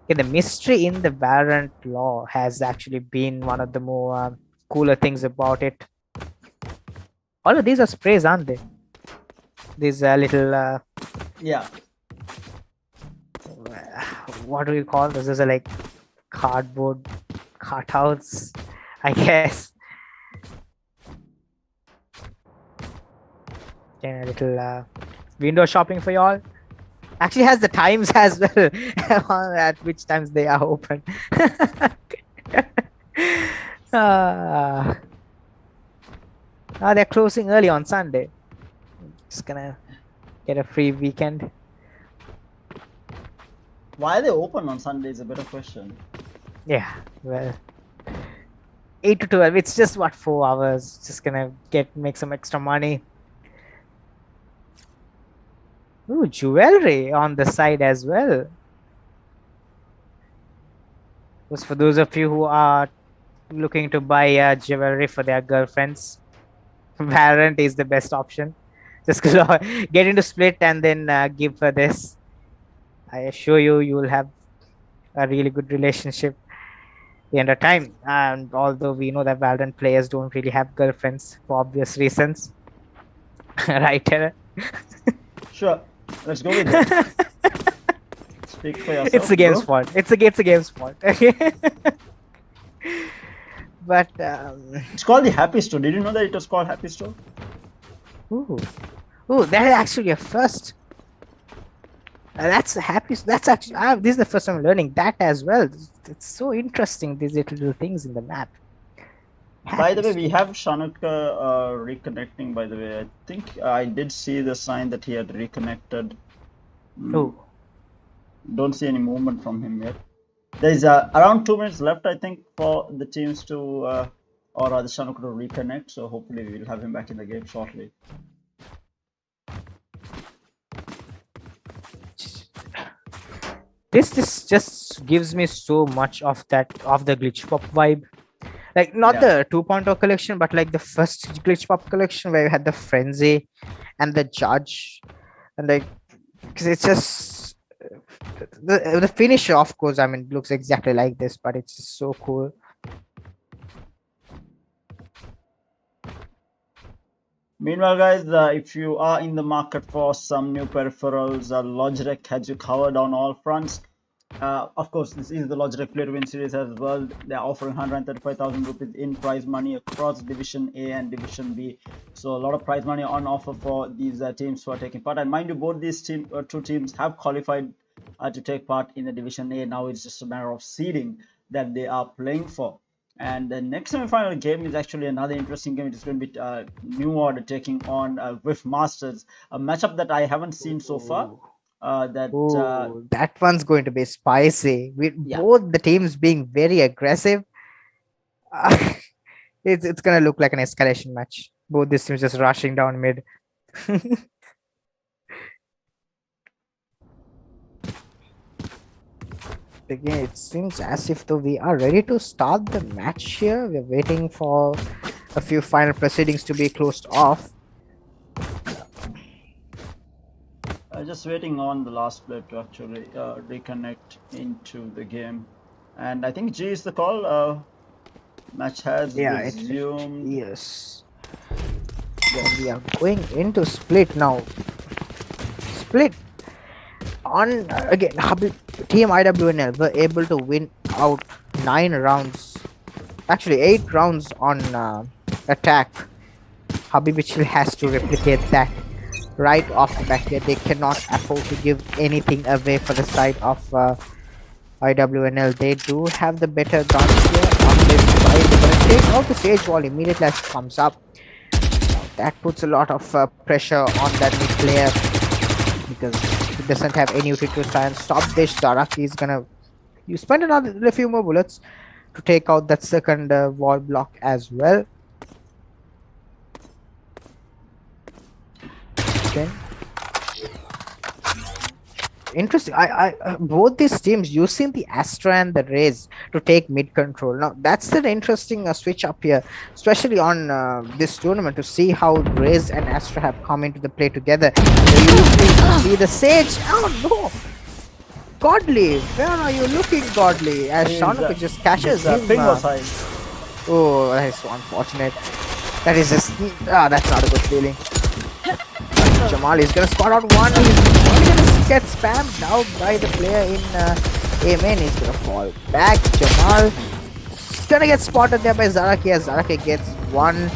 the mystery in the Valorant lore has actually been one of the more cooler things about it. All of these are sprays, aren't they? These little Yeah. What do you call this? These are like cardboard cutouts, I guess. Again, a little window shopping for y'all. Actually has the times as well at which times they are open. They're closing early on Sunday. Just gonna get a free weekend. Why are they open on Sunday is a better question. Yeah, well, 8 to 12. It's just what, 4 hours. Just gonna make some extra money. Ooh, jewelry on the side as well. Just for those of you who are looking to buy jewelry for their girlfriends, Valorant is the best option. Just get into Split and then give her this. I assure you, you will have a really good relationship at the end of time. And although we know that Valorant players don't really have girlfriends for obvious reasons, right, Tara? Sure. Let's go with that. Speak for yourself. It's the game's fault. It's the game's fault. But it's called the Happy Store. Did you know that it was called Happy Store? ooh, that is actually a first. That's happy. That's actually this is the first time I'm learning that as well. It's so interesting, these little things in the map. By the way, we have Shanuka reconnecting. By the way, I think I did see the sign that he had reconnected. Oh, Don't see any movement from him yet. There's around 2 minutes left, I think, for the teams to, or rather Shanuka to reconnect. So hopefully we'll have him back in the game shortly. this just gives me so much of the glitch pop vibe. Like not the 2.0 collection, but like the first glitch pop collection where you had the frenzy and the judge, and like, because it's just the finisher, of course. I mean, looks exactly like this, but it's just so cool. Meanwhile, guys, if you are in the market for some new peripherals, Logitech has you covered on all fronts. Of course, this is the Logitech Play to Win series as well. They're offering 135,000 rupees in prize money across Division A and Division B. So a lot of prize money on offer for these teams who are taking part. And mind you, both these two teams have qualified to take part in the Division A. Now it's just a matter of seeding that they are playing for. And the next semi-final game is actually another interesting game. It's going to be New Order taking on WIF Masters, a matchup that I haven't seen so far. That one's going to be spicy. With both the teams being very aggressive, it's gonna look like an escalation match. Both these teams just rushing down mid. Again, it seems as if though we are ready to start the match here. We're waiting for a few final proceedings to be closed off. Just waiting on the last player to actually reconnect into the game, and I think G is the call. Match has resumed. Yes. Yeah, we are going into Split now. Split on again, Team IWNL were able to win out 9 rounds, actually 8 rounds on attack. Habibi Chill has to replicate that right off the bat here. They cannot afford to give anything away for the side of IWNL. They do have the better guns here on this side. They're gonna take out the Sage Wall immediately as it comes up. Now, that puts a lot of pressure on that mid player because he doesn't have any utility to try and stop this. Zaraki is gonna spend a few more bullets to take out that second wall block as well. Okay. Interesting. I both these teams using the Astra and the Raze to take mid control. Now that's an interesting switch up here, especially on this tournament, to see how Raze and Astra have come into the play together. You usually see the Sage. Oh no! Godly, where are you looking, Godly? As Shanuka just catches him. Oh, that is so unfortunate. That is just that's not a good feeling. Jamal is gonna spot out one. He's only gonna get spammed out by the player in A main. He's gonna fall back. Jamal is gonna get spotted there by Zaraki as Zaraki gets 30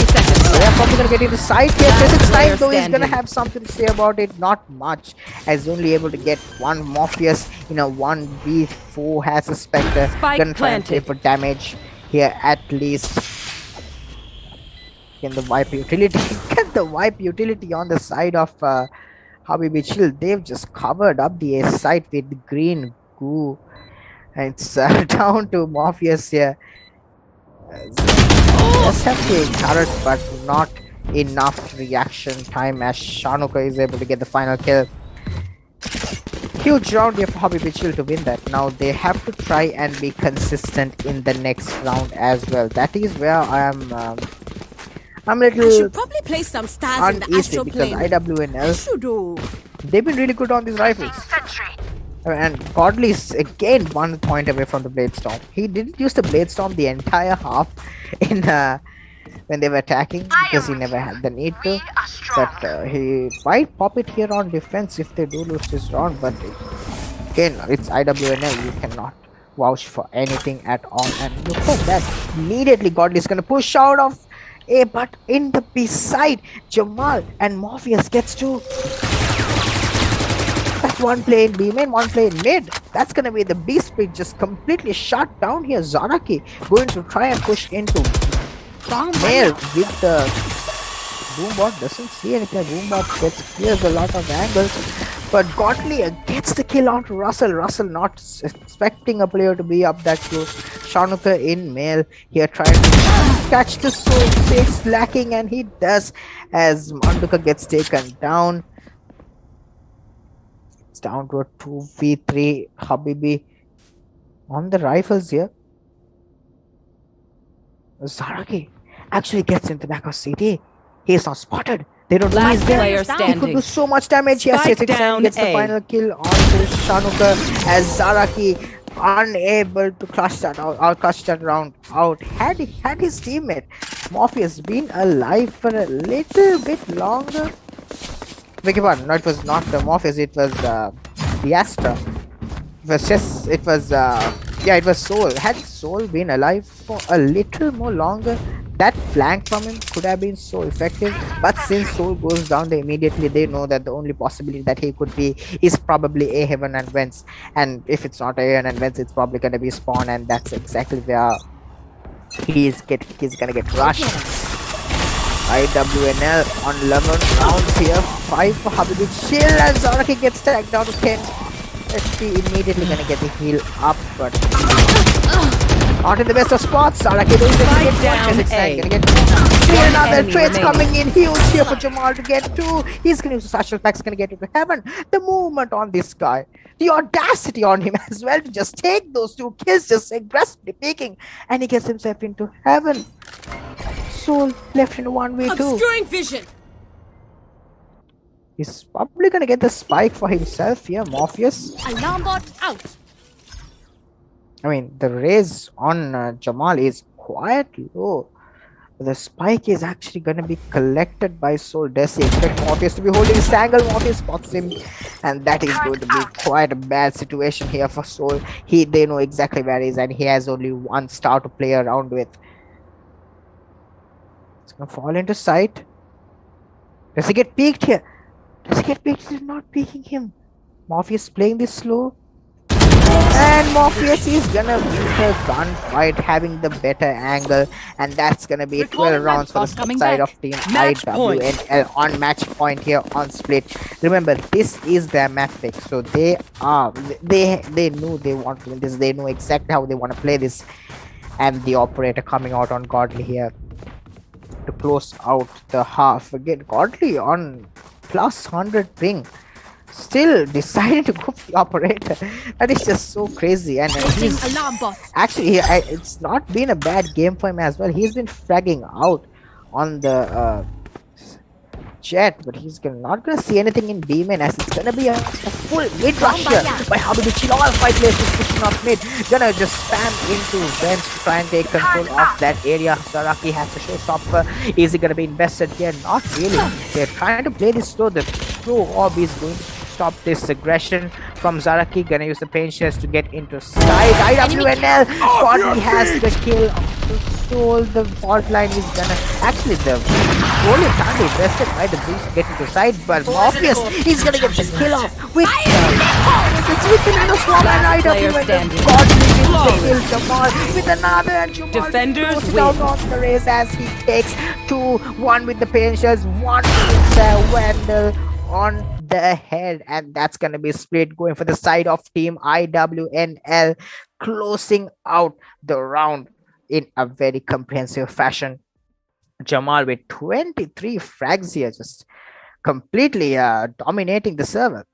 seconds left. They're probably gonna get into sight here. Last Physics player time though, he's gonna standing. have something to say about it. Not much, as only able to get one Morpheus in a 1v4 has a Spectre. Spike Gonna try and play planted. for damage here at least. Can the wipe utility get the wipe utility on the side of Habibi Chill? They've just covered up the A site with green goo, and it's down to Morpheus here. Just have the turret, but not enough reaction time as Shanuka is able to get the final kill. Huge round here for Habibi Chill to win that. Now they have to try and be consistent in the next round as well. That is where I'm a I little should probably place some stars in the uneasy astral because plane. IWNL, Should do. they've been really good on these rifles. And Godly is again 1 point away from the Blade Storm. He didn't use the Blade Storm the entire half in when they were attacking because he never had the need to. But he might pop it here on defense if they do lose this round. But again, it's IWNL. You cannot vouch for anything at all. And look at that. Immediately Godly is going to push out of A, but in the B side, Jamal and Morpheus gets to. That's one play in B main, one play in mid. That's gonna be the B split just completely shut down here. Zaraki going to try and push into male with the Boombot. Doesn't see anything. Boombot clears a lot of angles. But Godly gets the kill on to Russell. Russell not expecting a player to be up that close. Shanuka in male here trying to catch the soul. It's lacking, and he does as Manduka gets taken down. It's down to a 2v3. Habibi on the rifles here. Zaraki actually gets into the back of CT. He is not spotted. They don't know Last he's there. player He could standing. do so much damage. Yes, Spike yes, down gets the A. final kill onto Shanuka as Zaraki unable to clutch that out, clutch that round out. Had his teammate Morpheus been alive for a little bit longer. Beg your pardon, no, it was not the Morpheus, it was the Astra. It was just, it was it was Soul. Had Soul been alive for a little more longer, that flank from him could have been so effective. But since Soul goes down, they know that the only possibility that he could be is probably A Heaven and Vents. And if it's not A Heaven and Vents, it's probably gonna be Spawn, and that's exactly where he's gonna get rushed. IWNL on 11 rounds here, 5 for Habibi Chill as Zaraki gets tagged down to 10. SP immediately gonna get the heal up, but not in the best of spots. Zaraki doing Spike down A. gonna get another enemy trades remaining. coming in huge here for Jamal to get 2. He's gonna use the satchel packs, gonna get into heaven. The movement on this guy, the audacity on him as well to just take those 2 kills, just aggressively peeking, and he gets himself into heaven. Soul left in 1v2. Obscuring vision. He's probably gonna get the spike for himself here, Morpheus. Alarm bot out. I mean, the raise on Jamal is quite low. The spike is actually going to be collected by Soul. Does he expect Morpheus to be holding his angle? Morpheus spots him, and that is going to be quite a bad situation here for Soul. They know exactly where he is, and he has only one star to play around with. It's going to fall into sight. Does he get peeked here? Does he get peeked? He's not peeking him. Morpheus playing this slow. And Morpheus is gonna win the gunfight, having the better angle, and that's gonna be 12 rounds for the side of team IWNL on match point here on split. Remember, this is their map pick, so they knew they want to win this. They know exactly how they want to play this, and the operator coming out on Godly here to close out the half. Again, Godly on plus 100 ping. Still deciding to go for the operator. That is just so crazy. And actually, it's not been a bad game for him as well. He's been fragging out on the jet, but he's not gonna see anything in B-main, as it's gonna be a full mid rush here by habibi. All 5 players is pushing off mid. Gonna just spam into vents to try and take control of that area. Zaraki has to showstopper. Is he gonna be invested here? Not really. They're trying to play this slow. The slow orb is going to stop this aggression from Zaraki. Gonna use the pain shares to get into side. IWNL. Godly has the kill. Soul. The fault line is gonna actually the goal is can't be invested by the breeze to get into side, but Morpheus is gonna get the kill off with the swamp and IWNL. Godly wins the kill. Jamal with another, and Jamal Defenders goes down on the race as he takes 2-1 with the pain shares, 1 with Wendell on the head, and that's gonna be split going for the side of team IWNL, closing out the round in a very comprehensive fashion. Jamal with 23 frags here, just completely dominating the server.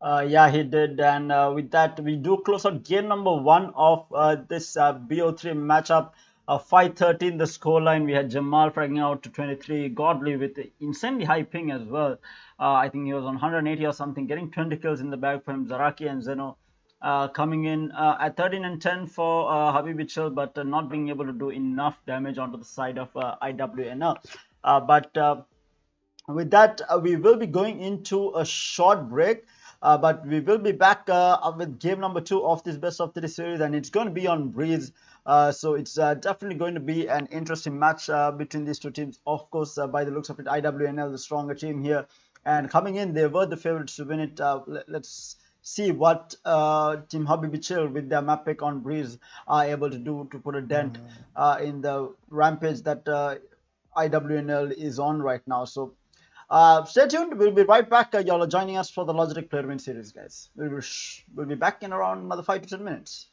Yeah, he did, and with that, we do close out game number 1 of this BO3 matchup. 5-13 the scoreline. We had Jamal fragging out to 23, Godly with insanely high ping as well. I think he was on 180 or something, getting 20 kills in the bag for him. Zaraki and Zeno coming in at 13 and 10 for Habibi Chill, but not being able to do enough damage onto the side of IWNL. But with that, we will be going into a short break. But we will be back with game number 2 of this best of 3 series, and it's going to be on Breeze. So it's definitely going to be an interesting match between these two teams. Of course, by the looks of it, IWNL, the stronger team here. And coming in, they were the favorites to win it. Let's see what Team Habibi Chill with their map pick on Breeze are able to do to put a dent in the rampage that IWNL is on right now. So stay tuned. We'll be right back. Y'all are joining us for the Logitech Player Win Series, guys. We'll be back in around another 5 to 10 minutes.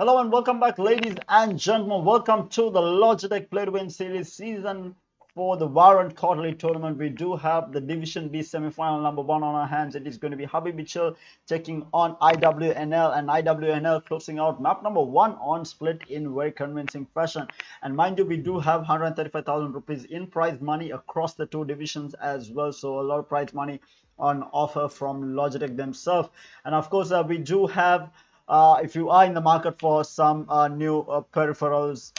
Hello and welcome back, ladies and gentlemen. Welcome to the Logitech Play to Win Series Season for the Valorant Quarterly Tournament. We do have the Division B semi-final number 1 on our hands. It is going to be habibi taking on IWNL, and IWNL closing out map number 1 on split in very convincing fashion. And mind you, we do have 135,000 rupees in prize money across the 2 divisions as well. So a lot of prize money on offer from Logitech themselves. And of course, we do have if you are in the market for some new peripherals,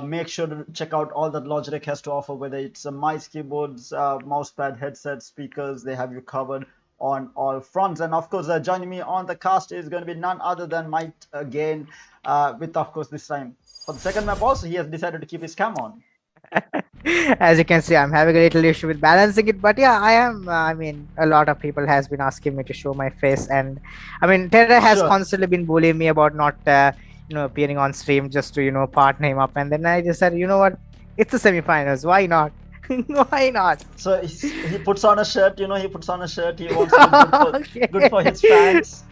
make sure to check out all that Logitech has to offer, whether it's mice, keyboards, mousepad, headsets, speakers. They have you covered on all fronts. And of course, joining me on the cast is going to be none other than Mike again, with of course this time for the second map also he has decided to keep his cam on. As you can see, I'm having a little issue with balancing it, but yeah, I am. I mean, a lot of people has been asking me to show my face, and I mean, Terra has Sure. constantly been bullying me about not, appearing on stream just to partner him up, and then I just said, you know what, it's the semi-finals, why not? Why not? So he puts on a shirt, he puts on a shirt. He wants to be good for his fans.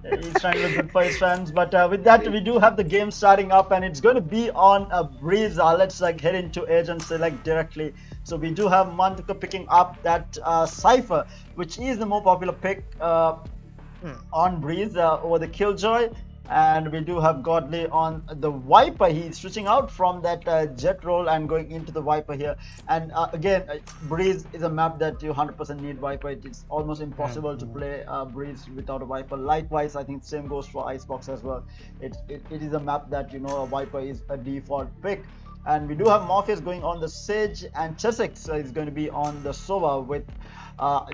He's trying to be good for his fans. But with that, we do have the game starting up, and it's going to be on a Breeze. Let's head into Edge and select directly. So we do have Manduka picking up that Cypher, which is the more popular pick on Breeze over the Killjoy. And we do have Godly on the Viper. He's switching out from that jet roll and going into the Viper here. And again, Breeze is a map that you 100% need Viper. It's almost impossible to play Breeze without a Viper. Likewise, I think same goes for Icebox as well. It is a map that a Viper is a default pick. And we do have Morpheus going on the Sage, and Chessex is going to be on the Sova with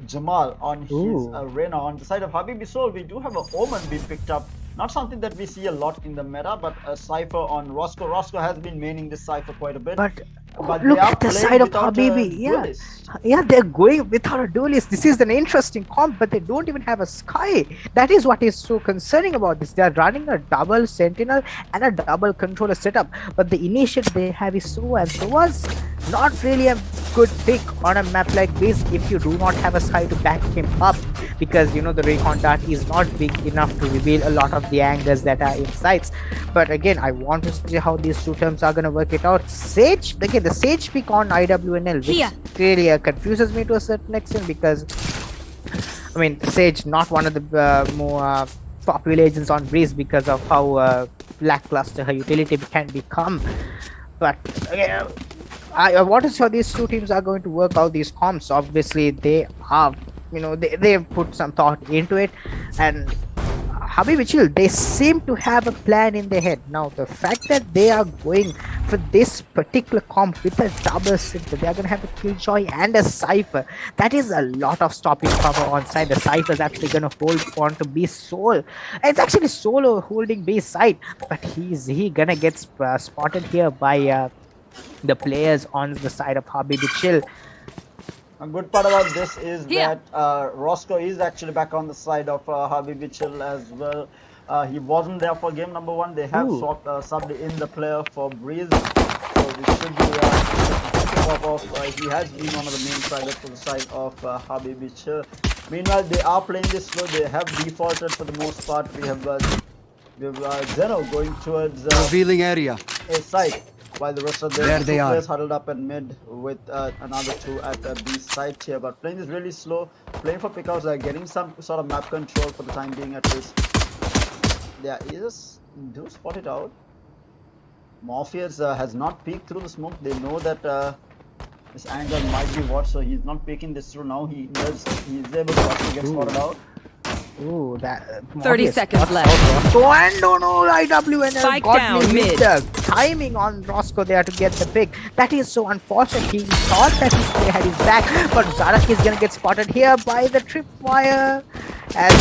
Jamal on his Reyna. On the side of Habibi Soul, we do have an Omen being picked up. Not something that we see a lot in the meta, but a Cypher on Roscoe. Roscoe has been maining this Cypher quite a bit. But But Look they are at the playing side of without a Habibi. Yeah. duelist. Yeah, they're going without a duelist. This is an interesting comp, but they don't even have a Sky. That is what is so concerning about this. They are running a double Sentinel and a double controller setup, but the initiative they have is Sova, and Sova's not really a good pick on a map like this if you do not have a Sky to back him up, because you know the recon dart is not big enough to reveal a lot of the angles that are in sights. But again, I want to see how these two terms are going to work it out. Sage, again, the Sage pick on IWNL, which Here. really confuses me to a certain extent, because I mean Sage not one of the more popular agents on Breeze because of how lackluster her utility can become. But I want to see how these two teams are going to work out these comps. Obviously they are, you know, they've put some thought into it, and Habibi Chill, they seem to have a plan in their head. Now the fact that they are going for this particular comp with a double center, they are going to have a Killjoy and a Cypher. That is a lot of stopping power on side. The Cypher is actually going to hold on to B Soul. It's actually Solo holding B side, but he gonna get spotted here by the players on the side of Habibi Chill. A good part about this is Here. that Roscoe is actually back on the side of Habibi Chill as well. He wasn't there for game number 1. They have subbed in the player for Breeze, so this should be he has been one of the main targets for the side of Habibi Chill. Meanwhile, they are playing this slow. They have defaulted for the most part. We have Zeno going towards Revealing area. a side, while the rest of the There two they are. players huddled up in mid with another two at B side here. But playing is really slow, playing for pickouts, getting some sort of map control for the time being at least. There is, do spot it out. Morpheus has not peeked through the smoke. They know that this angle might be what, so he's not peeking this through now. He's able to actually get spotted out. Ooh, that 30 seconds left. So and no, IWNL Spike got down me with mid. the timing on Roscoe there to get the pick. That is so unfortunate. He thought that his player had his back, but Zarak is gonna get spotted here by the tripwire. As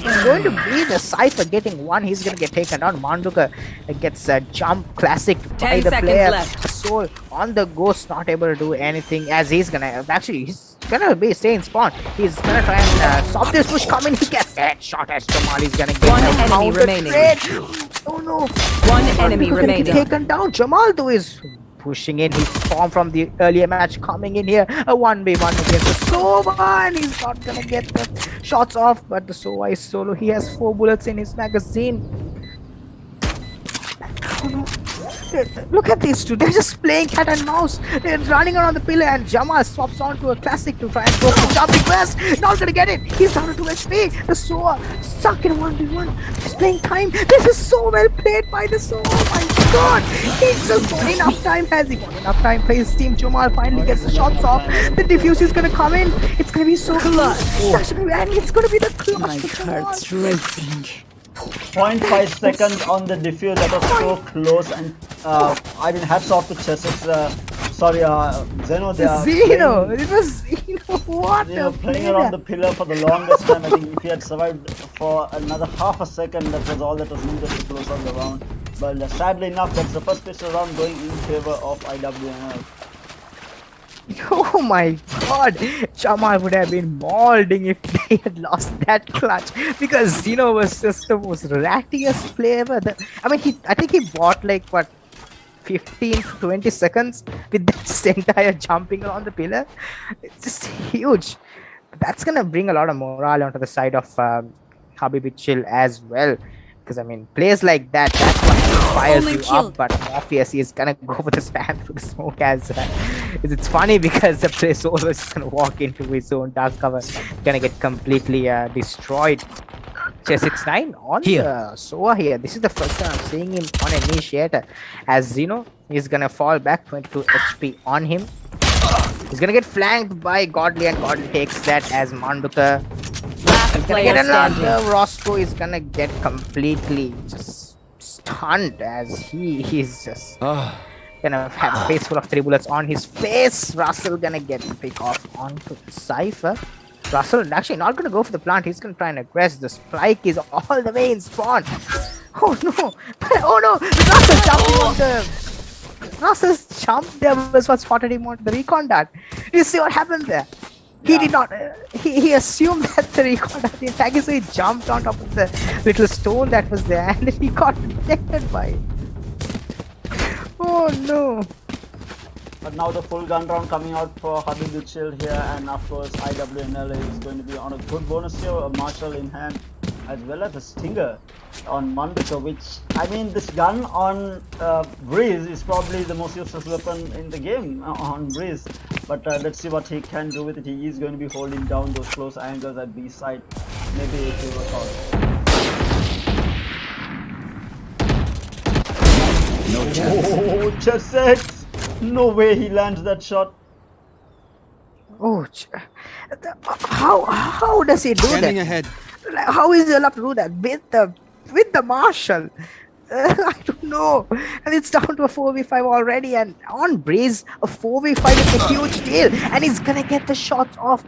it's going to be the Cypher getting one, he's gonna get taken down. Manduka gets a jump classic by 10 the seconds player. left. Soul on the ghost, not able to do anything, as he's gonna he's gonna be staying spawn. He's gonna try and stop this push coming. He gets headshot as Jamal is gonna get One a enemy counter remaining. trade. Oh no! One enemy Manduka gonna remaining. get taken down. Jamal though is pushing in his form from the earlier match, coming in here. A 1v1 against the Sova, and he's not gonna get the shots off, but the Sova is solo. He has 4 bullets in his magazine. Oh no. Look at these two, they're just playing cat and mouse. They're running around the pillar, and Jamal swaps onto a classic to try and go for jumping quest. Not gonna get it. He's down to 2 HP. The Soa stuck in 1v1. He's playing time. This is so well played by the Soa. Oh my god. He's just got enough time. Has he got enough time for his team? Jamal finally gets the shots off. The diffuse is gonna come in. It's gonna be so close. And it's gonna be the clutch. My heart's racing. 0.5 seconds on the defuse. That was so close, and I mean, hats off to Chessex. Zeno. They are Zeno. playing, It was Zeno. What Zeno a playing player. around the pillar for the longest time. I think if he had survived for another half a second, that was all that was needed to close out the round. But sadly enough, that's the first pistol round going in favor of IWNL. Oh my god, Jamal would have been molding if they had lost that clutch, because Zeno was just the most rattiest player ever. I mean, I think he bought like what, 15 to 20 seconds with this entire jumping around the pillar. It's just huge. That's gonna bring a lot of morale onto the side of Habibi Chill as well. Because I mean, plays like that, that's what fires you up. But Morpheus is gonna go for the spam through the smoke as it's funny because the player solo is gonna walk into his own dark cover, gonna get completely destroyed. Chess69 on the Soa here. This is the first time I'm seeing him on initiator, as Zeno is gonna fall back, 22 HP on him. He's gonna get flanked by Godly, and Godly takes that as Manduka. Roscoe is gonna get completely just stunned, as he's just gonna have a face full of 3 bullets on his face. Russell gonna get pick off onto Cypher. Russell actually not gonna go for the plant. He's gonna try and aggress. The spike is all the way in spawn. Oh no! Oh no! Russell jumping on the Process jumped there was what spotted him on the recon dart. You see what happened there? He Yeah. did not. He assumed that the recon dart the attack, so he jumped on top of the little stone that was there, and he got detected by it. Oh no! But now the full gun round coming out for Habibi Chill here, and of course IWNL is going to be on a good bonus here, a Marshall in hand, as well as a Stinger on Mandika, which, I mean, this gun on Breeze is probably the most useless weapon in the game on Breeze. But let's see what he can do with it. He is going to be holding down those close angles at B side. Maybe it will work out. No chance. Oh, just set! No way he lands that shot. Oh, how does he do Scanning that? ahead. Like, how is he allowed to do that with the Marshall? I don't know. And it's down to a 4v5 already, and on Breeze, a 4v5 is a huge deal, and he's gonna get the shots off.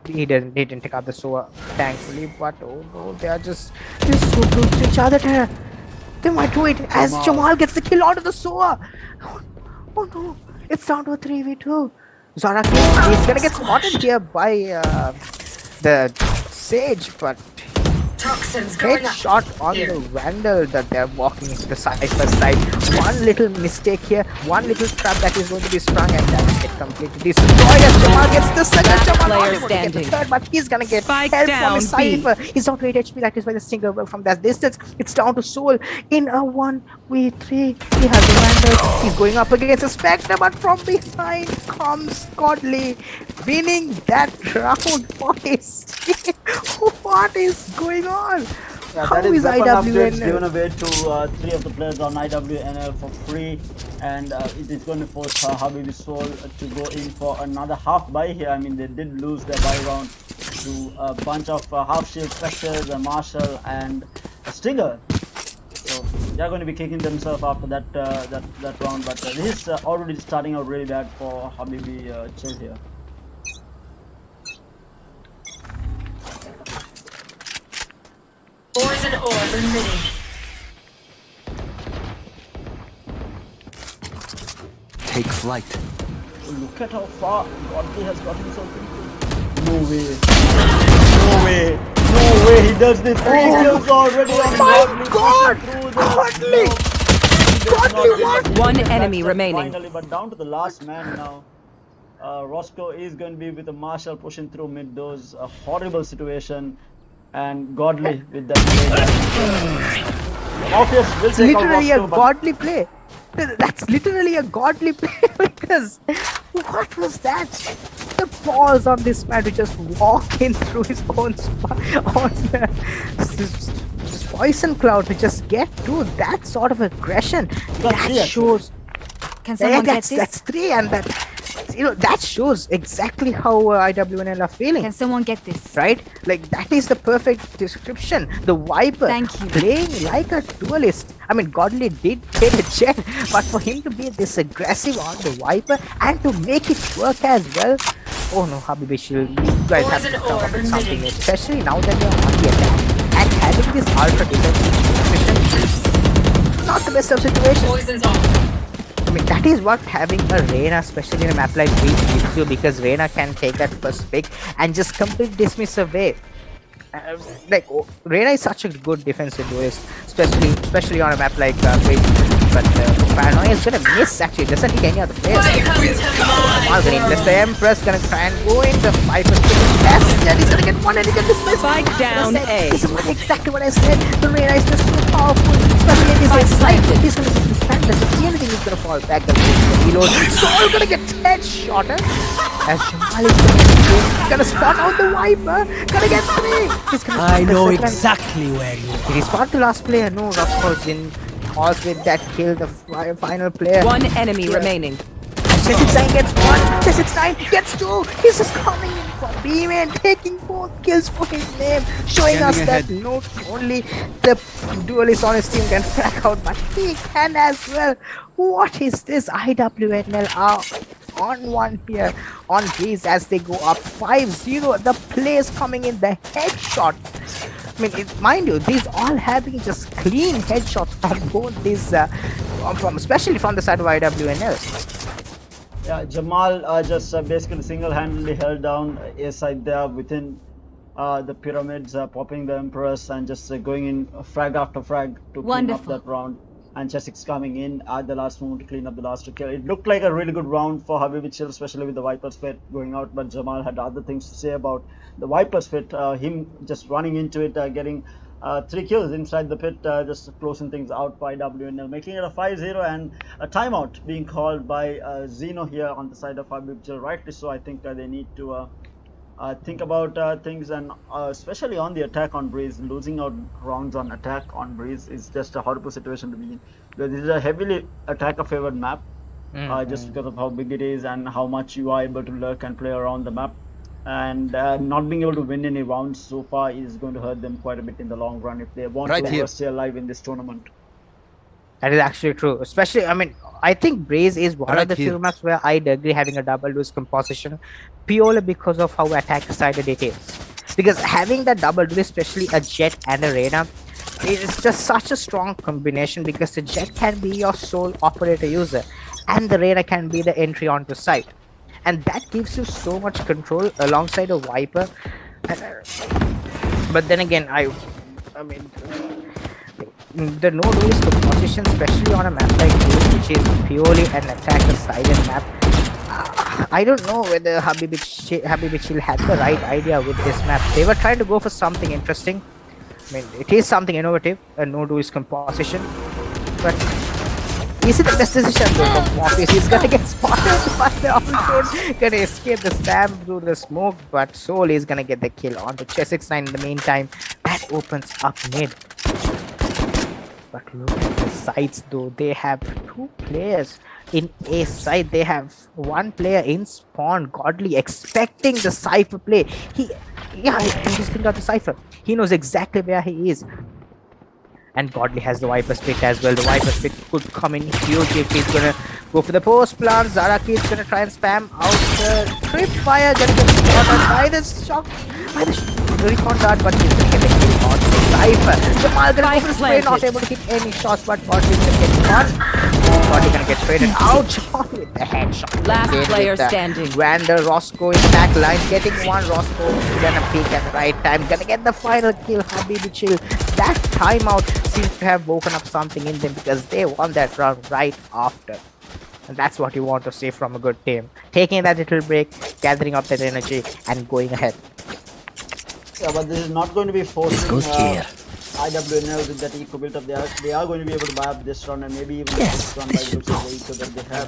He didn't take out the SOA, thankfully, but oh no, they're so close to each other. They might do it as Jamal gets the kill out of the SOA. Oh no, it's down to a 3v2. Zara he's gonna get spotted here by the Sage, but great shot on the Vandal that they're walking into the Cypher side. One little mistake here, one little trap that is going to be sprung, and that's it completely destroyed as Jamal gets the second. Jamal not able to get the third, but he's gonna get Spike help down, from his Cypher. He's not 8 HP, that is why the Stinger work from that distance. It's down to Soul in a 1v3. He has the Vandal. He's going up against a Spectre, but from behind comes Godly, winning that round for his team. What is going on? Yeah, How that is is weapon upgrades IWNL? given away to 3 of the players on IWNL for free, and it is going to force Habibi Soul to go in for another half buy here. I mean, they did lose their buy round to a bunch of half shield Spectres, a Marshall, and a Stinger. So they're going to be kicking themselves after that that round. But this is already starting out really bad for Habibi Chill here. Poison orb emitting. Take flight. Look at how far Godly has got himself into. No way. No way. No way he does this. 3 kills already on my God! Godly! Godly what? One enemy remaining. Finally, but down to the last man now. Roscoe is going to be with a Marshall pushing through mid doors. A horrible situation. And Godly with that play. Morpheus will It's take out literally a Roscoe, but godly play. That's literally a godly play because what was that? The balls on this man to just walk in through his own on this poison cloud to just get to that sort of aggression. That shows. Can someone get this? That's 3, and that shows exactly how IWNL are feeling. Can someone get this? Right? Like, that is the perfect description. The Viper Thank you. playing like a duelist. I mean, Godly did play the Jet, but for him to be this aggressive on the Viper and to make it work as well. Oh no, Habibi Shield, you guys have to come up with something, especially now that you're on the attack. And having this ultra defensive situation, not the best of situations. Poison's off. I mean, that is what having a Reyna, especially in a map like Breeze, gives you, because Reyna can take that first pick and just completely dismiss away. Reyna is such a good defensive duelist, especially on a map like Breeze. But Paranoia is gonna miss, actually, doesn't hit any other player. Jamal gonna invest the Empress, gonna try and go in the 5 best, and he's gonna get one and he can dismiss. Spike down A. This is exactly what I said. The Reyna is just so powerful, especially in this side. He's gonna just stand, doesn't see anything, he's gonna fall back, reload. Soul gonna get headshot as Jamal is gonna spot out the Viper, gonna get 3. He's gonna I know second. exactly where you are. Did he spot the last player? No, Roscoe's in. Pause with that kill, the final player. One enemy remaining. Chesed9 gets 1, Chesed9 gets 2. He's just coming in for B-Man, taking 4 kills for his name, showing us that not only the duelist on his team can crack out, but he can as well. What is this? IWNL are on 1 here on Breeze as they go up 5-0. The plays coming in, the headshot. I mean, mind you, these all having just clean headshots from both these from especially from the side of IWNL. Yeah, Jamal just basically single-handedly held down A side there within the pyramids, popping the Empress and just going in frag after frag to clean up that round. And Chesix coming in at the last moment to clean up the last two kill. It looked like a really good round for habibi chill, especially with the Viper's Fit going out, but Jamal had other things to say about the Viper's Fit, him just running into it, getting 3 kills inside the pit, just closing things out by WNL, making it a 5-0 and a timeout being called by Zeno here on the side of habibi chill. Rightly so, I think they need to think about things, and especially on the attack on Breeze. Losing out rounds on attack on Breeze is just a horrible situation to be in, because this is a heavily attacker favored map, just because of how big it is and how much you are able to lurk and play around the map, and not being able to win any rounds so far is going to hurt them quite a bit in the long run if they want to stay alive in this tournament. That is actually true. Especially, I mean, I think Braze is one of the few maps where I'd agree having a double lose composition purely because of how attack sided it is. Because having that double duel, especially a Jet and a Reyna, is just such a strong combination, because the Jet can be your sole operator user and the Reyna can be the entry onto site. And that gives you so much control alongside a Viper. But then again, I mean, the no lose composition, especially on a map like this, which is purely an attacker sided map, I don't know whether habibi chill had the right idea with this map. They were trying to go for something interesting. I mean, it is something innovative, a no lose composition, but is it the best decision though from Morpheus? He's gonna get spotted by the Alfred, gonna escape the slam through the smoke, but Soul is gonna get the kill onto Chess69 in the meantime. That opens up mid. But look at the sides though, they have 2 players in A side. They have 1 player in spawn, Godly, expecting the Cypher play. He just think out the Cypher. He knows exactly where he is. And Godly has the Viper's Pit as well. The Viper's Pit could come in huge if he's gonna go for the post plant. Zaraki is gonna try and spam out the tripwire, gonna get spotted by the shock, by the recon dart, but he's gonna get the kill on the Cypher. Jamal gonna go for the spray, not able to hit any shots, but Godly's gonna get one. Godly gonna get traded out. Jamal with the headshot. Last player standing. Vander Roscoe in the back line, getting one. Roscoe gonna peek at the right time, gonna get the final kill. habibi chill. That timeout seems to have woken up something in them, because they won that round right after. And that's what you want to see from a good team. Taking that little break, gathering up that energy, and going ahead. Yeah, but this is not going to be forcing IWNL with that eco built up. They are going to be able to buy up this round and maybe even this round by looks of the eco that they have.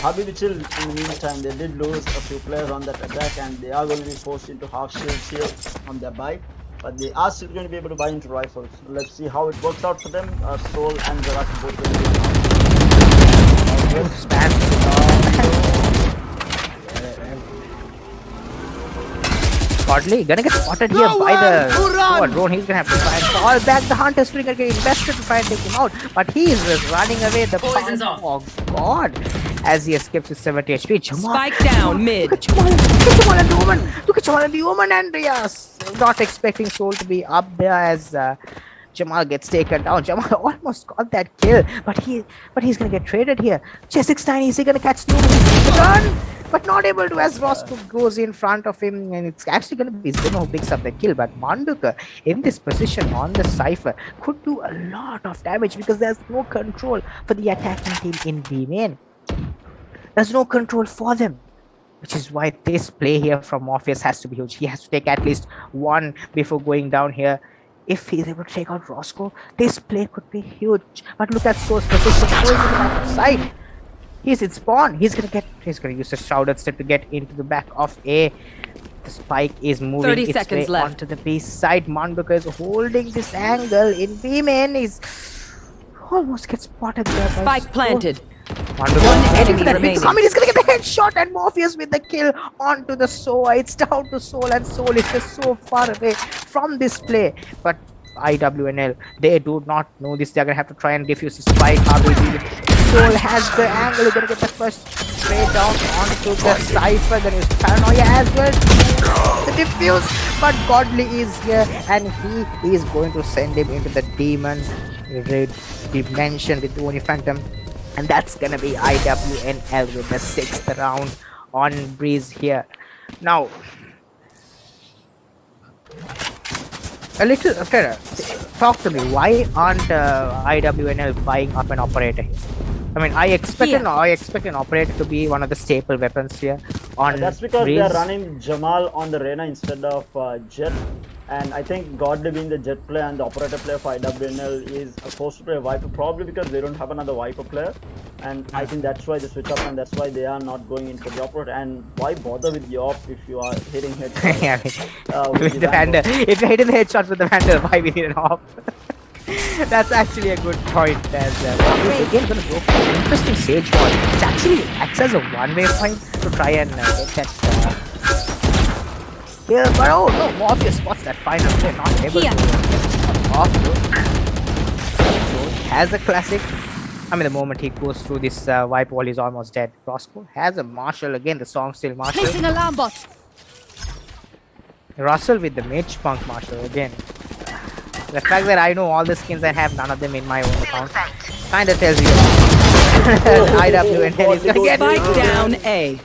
habibi chill, in the meantime, they did lose a few players on that attack, and they are going to be forced into half shields here on their buy. But they are still going to be able to buy into rifles. Let's see how it works out for them. Soul and Zaraki both going to be Godly gonna get spotted here by the drone. He's gonna have to try and fall back. The Hunter is gonna get invested to try and take him out, but he is just running away. The Poison's off. Oh God! As he escapes with 70 HP. Jamal, Spike down mid. Look at Jamal and the woman. Look at Jamal and the woman. Andreas not expecting Soul to be up there as Jamal gets taken down. Jamal almost got that kill, but he's gonna get traded here. Chess69, is he gonna catch Newman? Run! But not able to, as Roscoe goes in front of him, and it's actually going to be Zeno who picks up the kill. But Manduka in this position on the Cypher could do a lot of damage, because there's no control for the attacking team in B main. There's no control for them, which is why this play here from Morpheus has to be huge. He has to take at least 1 before going down here. If he's able to take out Roscoe, this play could be huge. But look at Soul's position going to the back of side. He's in spawn. He's gonna use the shrouded step to get into the back of A. The spike is moving 30 its seconds way left. onto the B side. Manduka is holding this angle in B main. He's almost gets spotted there. Spike planted. Manduka One enemy remaining. coming. He's gonna get the headshot, and Morpheus with the kill onto the Soul. It's down to Soul, and Soul is just so far away from this play. But IWNL, they do not know this. They're gonna have to try and defuse the spike. habibi Soul has the angle. He's gonna get the first straight down onto the Cypher. There is Paranoia as well. The defuse, but Godly is here and he is going to send him into the demon red dimension with the Oni Phantom. And that's gonna be IWNL with the 6th round on Breeze here. Now, a little, Farah, talk to me. Why aren't IWNL buying up an operator here? I mean, I expect an operator to be one of the staple weapons here. On that's because Breeze. they are running Jamal on the Reyna instead of Jet. And I think Godly being the Jet player and the operator player for IWNL is forced to play a Viper, probably because they don't have another Viper player. And I think that's why they switch up and that's why they are not going in for the operator. And why bother with the op if you are hitting headshots Yeah, with the Vandal. If you're hitting the headshots with the Vandal, why we need an op? That's actually a good point as well. Again, gonna go for an interesting Sage Wall. It actually acts as a one-way point to try and get that. Yeah, but oh no, Morpheus spots that final play, not able to off though. So he has a classic. I mean, the moment he goes through this wipe wall, he's almost dead. Roscoe has a Marshall again. The song still Marshall. Placing alarm bot. Russell with the Mage Punk Marshall again. The fact that I know all the skins and have none of them in my own account kinda tells you IWNL is gonna get Spike down A.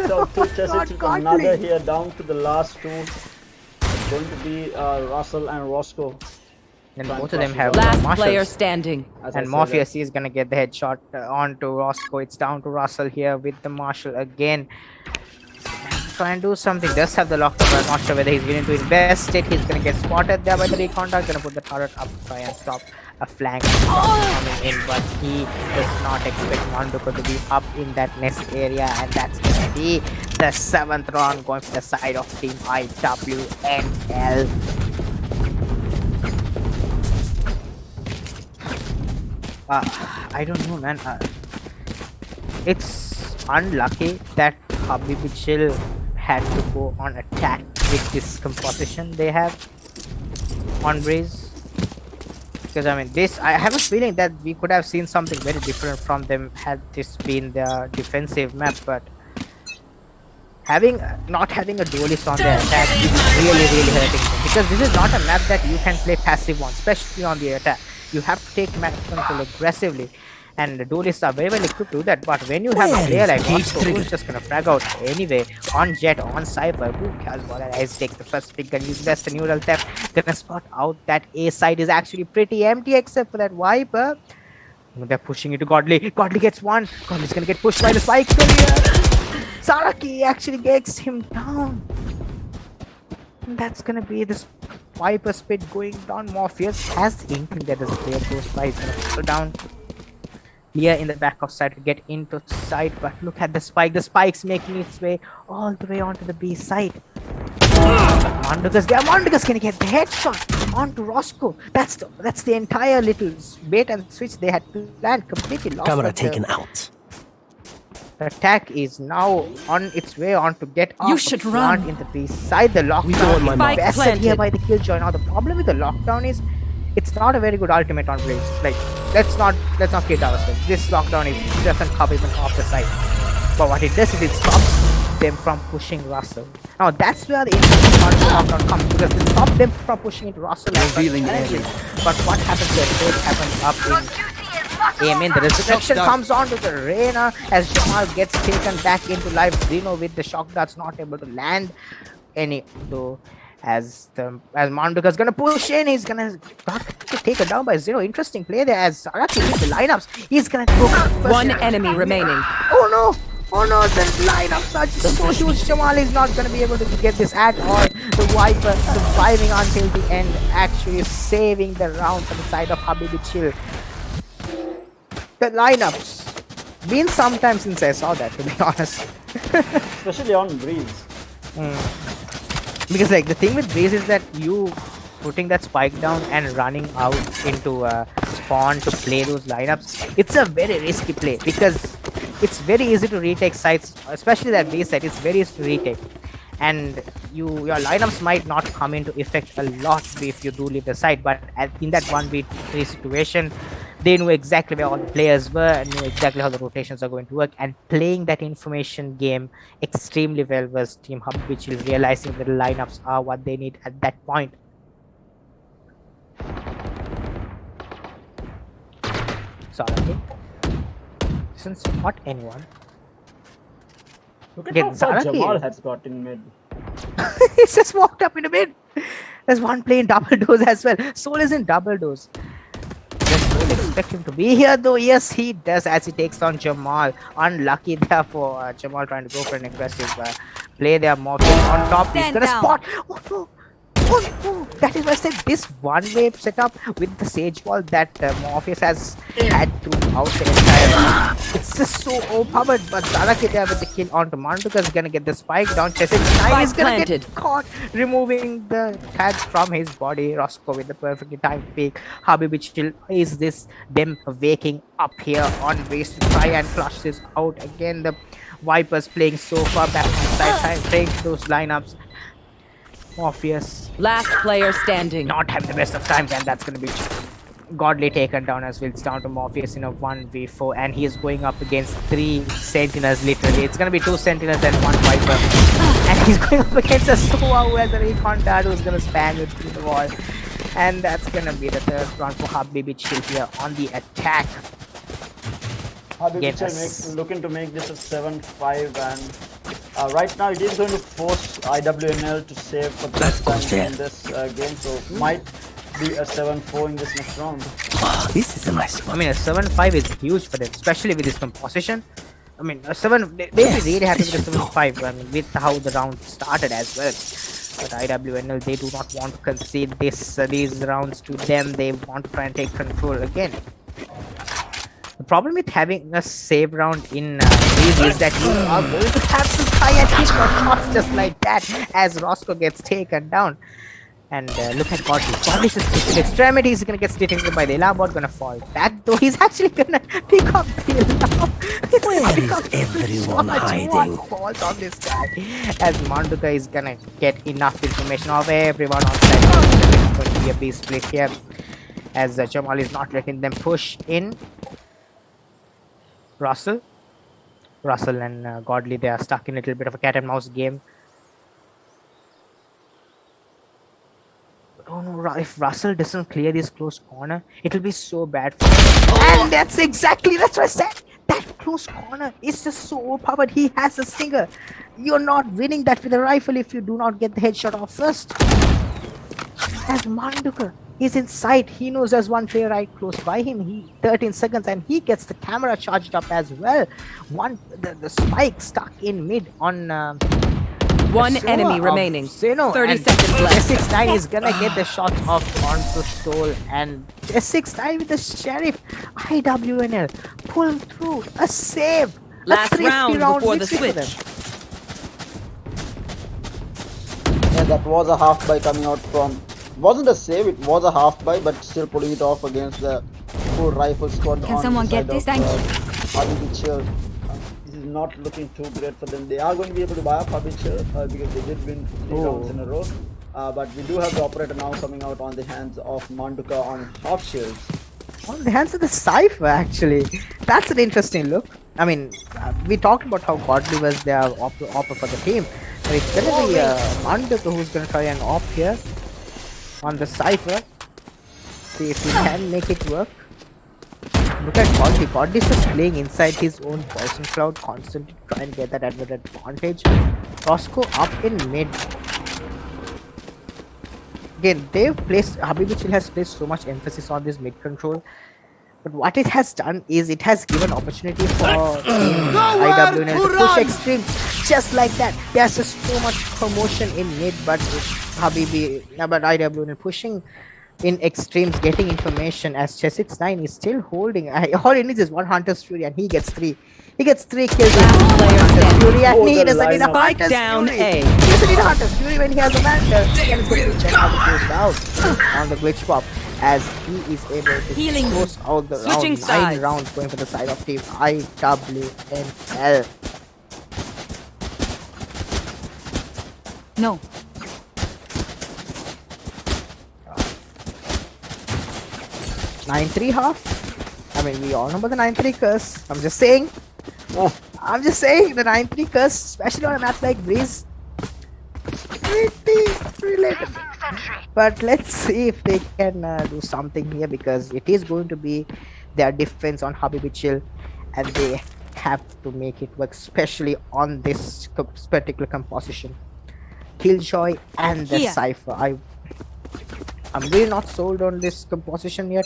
So two Chelsea took another here down to the last two. It's going to be Russell and Roscoe. And both of them have Last Marshalls. player standing. And Morpheus is gonna get the headshot onto Roscoe. It's down to Russell here with the Marshall again. Try and do something. Does have the lockdown, but I'm not sure whether he's willing to invest it. He's gonna get spotted there by the recontact. Gonna put the turret up, try and stop a flank coming in, but he does not expect Manduka to be up in that next area, and that's gonna be the 7th round going for the side of Team IWNL. I don't know, man. It's unlucky that Habibi Chill had to go on attack with this composition they have on Breeze. Because I mean, I have a feeling that we could have seen something very different from them had this been their defensive map, but not having a duelist on their attack is really hurting them. Because this is not a map that you can play passive on, especially on the attack. You have to take map control aggressively, and the duelists are very well equipped to do that. But when you have a player like Roscoe who's just gonna frag out anyway on Jet, on Cypher, who cares what Ice takes the first pick and uses the neural theft, gonna spot out that A side is actually pretty empty except for that Viper. They're pushing into Godly. Godly gets one. Godly's gonna get pushed by the spike carrier. Saraki actually gets him down. And that's gonna be this Viper spit going down. Morpheus has the inkling that there's a player close by. He's gonna pull down here in the back of side to get into side, but look at the spike. The spike's making its way all the way onto the B side. Monduka's gonna get the headshot onto Roscoe. That's the entire little bait and switch they had planned. Completely lost. Camera taken out. The attack is now on its way on to get off. You should run In the B side, the lockdown is Spike bested here planted. by the killjoy. Now the problem with the lockdown is it's not a very good ultimate on Blaze. Like, let's not kid ourselves. This lockdown doesn't cover even off the side. But what it does is it stops them from pushing Russell. Now that's where the interesting part of the lockdown comes, because it stops them from pushing into Russell. Revealing area. But what happens there? It happens up in Amen. The resurrection comes on to the Reyna as Jamal gets taken back into life. Zeno with the shock darts not able to land any though. As Manduka's gonna push in, he's gonna take it down by Zero. Interesting play there as Saraki with the lineups. He's gonna go One enemy remaining. Oh no, the lineups are just so huge. Jamal is not gonna be able to get this at all. The Viper surviving until the end, actually saving the round for the side of Habibi Chill. The lineups been some time since I saw that, to be honest. Especially on Breeze. Because like the thing with Breeze is that you putting that spike down and running out into spawn to play those lineups, it's a very risky play because it's very easy to retake sites, especially that base site. It's very easy to retake, and your lineups might not come into effect a lot if you do leave the site. But in that 1v3 situation, They knew exactly where all the players were and knew exactly how the rotations are going to work. And playing that information game extremely well was Team Habibi, realizing that the lineups are what they need at that point. Zaraki doesn't spot anyone. Look at Again, how far Zaraki- Jamal has got in mid. He's just walked up in a mid. There's one playing double doors as well. Soul is in double doors. Just don't expect him to be here though. Yes, he does as he takes on Jamal. Unlucky there for Jamal trying to go for an aggressive play there. Morpheus on top. He's Stand gonna down. spot. Oh no. Oh no. That is why I said this one wave setup with the Sage Wall that Morpheus has had throughout the entire. It's just so overpowered. But Zaraki there with the kill onto Manduka is gonna get the spike down. Chesed is gonna planted. get caught, removing the tag from his body. Roscoe with the perfectly timed pick. Habibi still is this them waking up here on base to try and flush this out again. The Vipers playing so far back on the side, playing those lineups. Morpheus Last player standing. not have the best of times, and that's going to be Godly taken down as well. It's down to Morpheus in a 1v4, and he is going up against 3 Sentinels literally. It's going to be 2 Sentinels and 1 Viper, and he's going up against a Sova who has a recon dart who's going to spam it through the wall, and that's going to be the third round for Habibi Chill here on the attack. Habibi looking to make this a 7-5, and right now it is going to force IWNL to save for the Let's first go, time Jan. in this game, so might be a 7-4 in this next round. Oh, this is a nice I spot. mean, a 7-5 is huge for them, especially with this composition. I mean, a 7, they'll be really happy with a 7-5, I mean, with how the round started as well. But IWNL, they do not want to concede these rounds to them. They want to try and take control again. The problem with having a save round in these is that you are going to have to try and hit your shots just like that as Roscoe gets taken down. And look at Godly. Godly's just his extremity. He's gonna get stated by the Elabot, gonna fall back though. He's actually gonna pick up the Elabot. Where is everyone hiding? Falls on this guy as Manduka is gonna get enough information of everyone on side. It's going to be a B split here as Jamal is not letting them push in. Russell and Godly, they are stuck in a little bit of a cat and mouse game. Oh no, if Russell doesn't clear this close corner, it'll be so bad for him. And that's what I said. That close corner is just so overpowered. He has a stinger. You're not winning that with a rifle if you do not get the headshot off first. As Manduka is in sight, he knows there's one player right close by him. 13 seconds, and he gets the camera charged up as well. The spike stuck in mid on. One enemy remaining. 30 seconds left. S69 is gonna get the shot off onto Soul, and S69 with the Sheriff. IWNL pull through a save. Last A 3-3 round before the victory for them. Yeah, that was a half buy coming out from. Wasn't a save, it was a half buy, but still pulling it off against the full rifle squad. Can on someone the get side this? of, Thank you. Habibi Chill. This is not looking too great for them. They are going to be able to buy up Habibi Chill because they did win 3 rounds in a row. But we do have the operator now coming out on the hands of Manduka on half shields. On the hands of the Cypher, actually. That's an interesting look. I mean, we talked about how Godly was their opper for the team. But it's gonna be Manduka who's gonna try and op here on the Cypher. See if he can make it work. Look at Godly. Godly's just playing inside his own poison cloud, constantly trying to get that advantage. Roscoe up in mid. Again, Habibi Chill has placed so much emphasis on this mid control. But what it has done is it has given opportunity for IWNL to push extreme just like that. There's just so much promotion in mid, but IWNL pushing in extremes, getting information as Chess69 is still holding. All he needs is one Hunter's Fury and he gets 3. He gets 3 kills with Hunter's Fury, and he doesn't need a Hunter's down Fury. A. He doesn't need a Hunter's Fury when he has a Manta. And it's going to check out the close down on the glitch pop as he is able to Healing. close out the Switching round. 9 sides. rounds going for the side of team IWNL. No. Nine 3 half. I mean, we all know about the 9-3 curse. I'm just saying. Oh, I'm just saying the 9-3 curse, especially on a map like Breeze, pretty relatable. But let's see if they can do something here, because it is going to be their defense on Habibi Chill, and they have to make it work, especially on this particular composition. Killjoy and the Here. Cypher. I'm really not sold on this composition yet.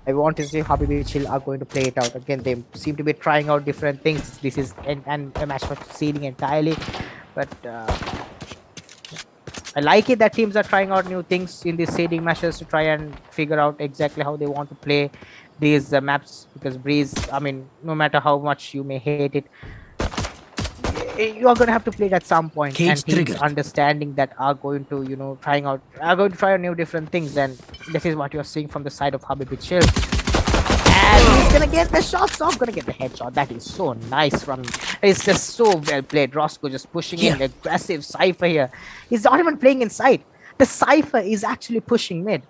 I want to see how Habibi Chill are going to play it out. Again, they seem to be trying out different things. This is a match for seeding entirely, but I like it that teams are trying out new things in these seeding matches to try and figure out exactly how they want to play these maps. Because Breeze, I mean, no matter how much you may hate it, you are going to have to play it at some point. Cage and teams triggered. understanding that are going to, try out new different things. And this is what you're seeing from the side of Habibi Chill. And he's gonna get the shots off, gonna get the headshot. That is so nice from him. It's just so well played. Roscoe just pushing in, aggressive Cypher here. He's not even playing inside. The Cypher is actually pushing mid.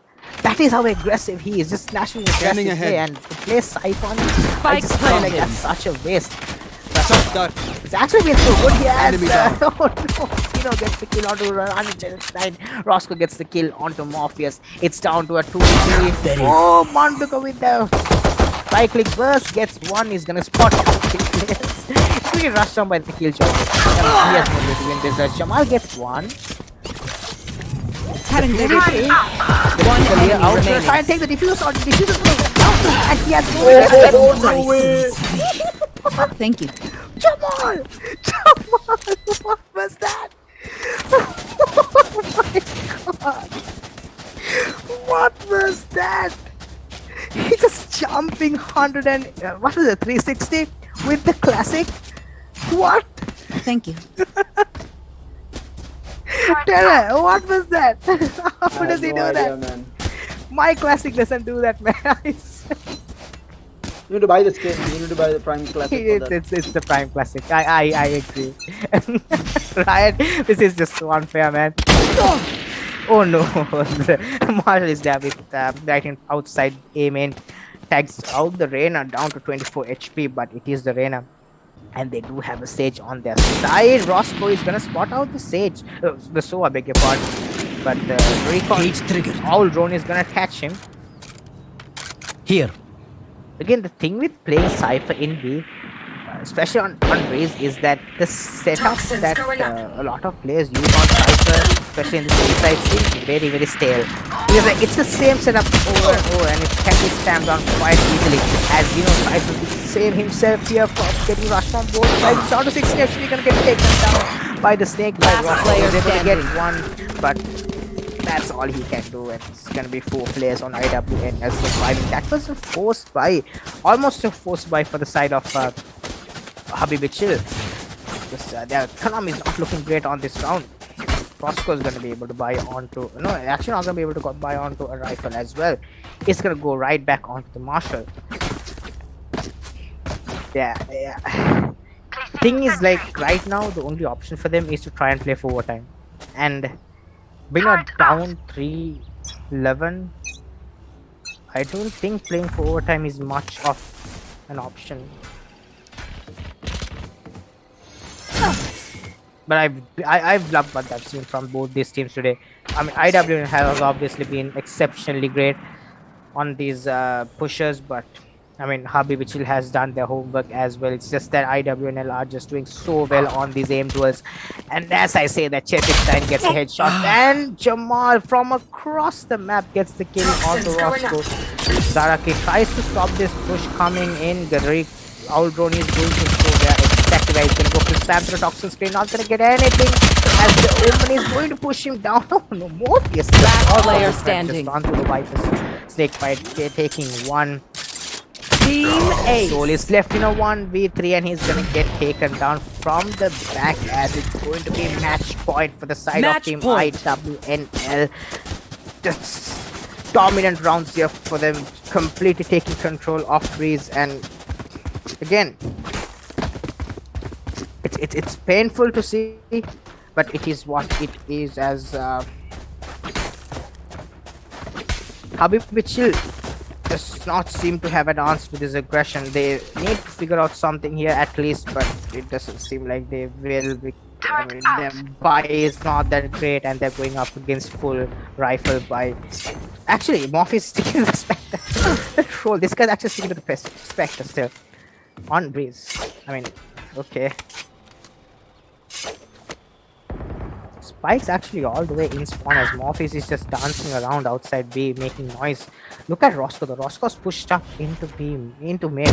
That is how aggressive he is, just snatching the aggressive play. And to play Cypher on him, I just feel like that's such a waste. But it's actually been so good. He has, oh no, Kino gets the kill onto Ryan. Roscoe gets the kill onto Morpheus. It's down to a 2v3. Oh, Monduka with the right-click burst gets one. He's gonna spot all three players. It's really rushed down by the Killjoy. He has no way to win this. Jamal gets one. One enemy Out to remaining. try and take the diffuser on the diffuser play. And he has no way. Thank you. Jamal! Jamal! What was that? Oh my god! What was that? He just jumping 100 and what was it, 360 with the classic? What? Thank you. Terra, what was that? How does he do no idea, that? man. My classic doesn't do that, man. You need to buy the skin. You need to buy the Prime Classic for that. It's the Prime Classic. I agree. Riot, this is just so unfair, man. Oh no, Marshall is there with right in outside A main. Tags out the Reyna down to 24 HP, but it is the Reyna. And they do have a Sage on their side. Roscoe is gonna spot out the Sage. The Sova, beg your pardon. But the Cage triggered. all drone is gonna catch him. Here. Again, the thing with playing Cypher in B, especially on Raze, is that the setup Toxins that going up. a lot of players use on Cypher, especially in the side scene, is very, very stale. Because it's the same setup over and over, and it can be stamped on quite easily. As you know, Cypher will save himself here from getting rushed from both sides. It's down to 60, actually gonna get taken down by the snake. By Last Roscoe. player He's able to get standing. one, but that's all he can do, and it's gonna be 4 players on IWNL surviving. That was a forced buy, almost a forced buy for the side of Habibi Chill. Because their economy is not looking great on this round. Roscoe is gonna be able to buy onto, no, actually not gonna be able to buy onto a rifle as well. It's gonna go right back onto the Marshall. Yeah. Thing is, like, right now the only option for them is to try and play for overtime, and being a down 3-11, I don't think playing for overtime is much of an option. But I've loved what I've seen from both these teams today. I mean, IWN has obviously been exceptionally great on these pushers, but I mean, Habibi Chill has done their homework as well. It's just that IWNL are just doing so well on these aim duels. And as I say, that Chepikstein gets a headshot, and Jamal from across the map gets the kill on the Roscoe. Zaraki tries to stop this push coming in. Gadari Aldroni is going to show there exactly where he's going to go for spam through toxin screen. Not going to get anything as the open is going to push him down. Oh no, Morpheus. Last player standing. Just onto the Vipers. Snake fight taking one. Team A. Soul is left in a 1v3, and he's gonna get taken down from the back, as it's going to be match point for the side Match of Team point. IWNL. Just dominant rounds here for them, completely taking control of Breeze. And again, it's painful to see, but it is what it is. As Habibi Chill does not seem to have an answer to this aggression. They need to figure out something here at least, but it doesn't seem like they will. I mean, their buy is not that great, and they're going up against full rifle buy. Actually, Morph is sticking to the Spectre. Troll. This guy's actually sticking to the Spectre still. On Breeze. I mean, okay. Spike's actually all the way in spawn as Morpheus is just dancing around outside B, making noise. Look at Roscoe. The Roscoe's pushed up into B, into mid.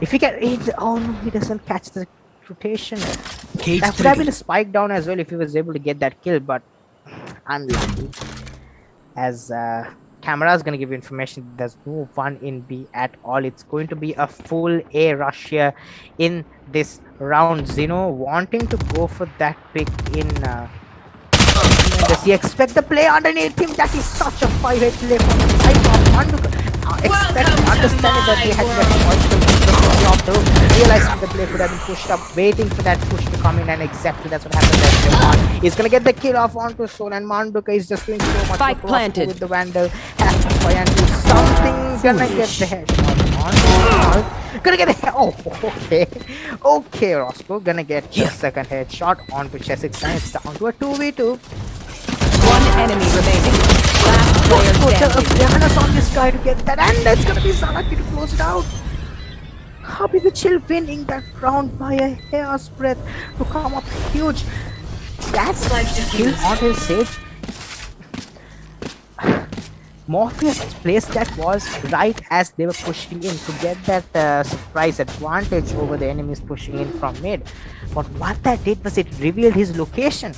If he can, oh no, he doesn't catch the rotation. Cage That would have been triggered. a spike down as well if he was able to get that kill, but unlucky. As Camera's gonna give you information, there's no one in B at all. It's going to be a full A rush here in this round. Zeno wanting to go for that pick in. Does he expect the play underneath him? That is such a 5-hit play from the side of Manduka. Understanding that he had off the hook, realizing the play could have been pushed up, waiting for that push to come in, and exactly that's what happened there. He's gonna get the kill off onto Soul, and Manduka is just doing so much Spike planted with the Vandal. Has to try and do something. Gonna get the headshot on. Gonna get the oh, okay. Okay, Roscoe. Gonna get the second headshot onto Chess69. It's down to a 2v2. One enemy remaining. Last player standing. On this guy to get that, and it's gonna be Zalaki to close it out. Habibi Chill winning that round by a hair's breadth to come up huge. That's kill on his stage. Morpheus placed that was right as they were pushing in to get that surprise advantage over the enemies pushing in from mid. But what that did was it revealed his location.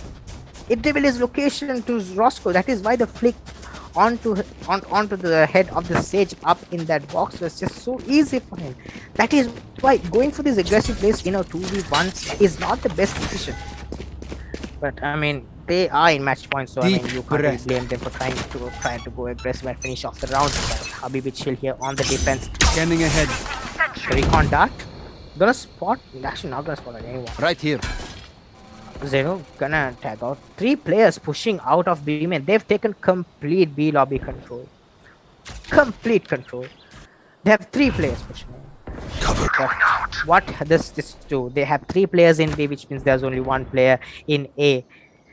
It revealed his location to Roscoe. That is why the flick onto the head of the sage up in that box was just so easy for him. That is why going for this aggressive plays in a 2v1 is not the best decision. But I mean, they are in match point, so I mean, you can't really blame them for trying to go aggressive and finish off the round. Habibi Chill here on the defense. Scanning ahead. Recon dart. Gonna spot. Actually, not gonna spot anyone. Right here. Zeno gonna tag out 3 players pushing out of B main. They've taken complete B lobby control. Complete control. They have 3 players pushing in. Cover going out. What does this do? They have 3 players in B, which means there's only 1 player in A.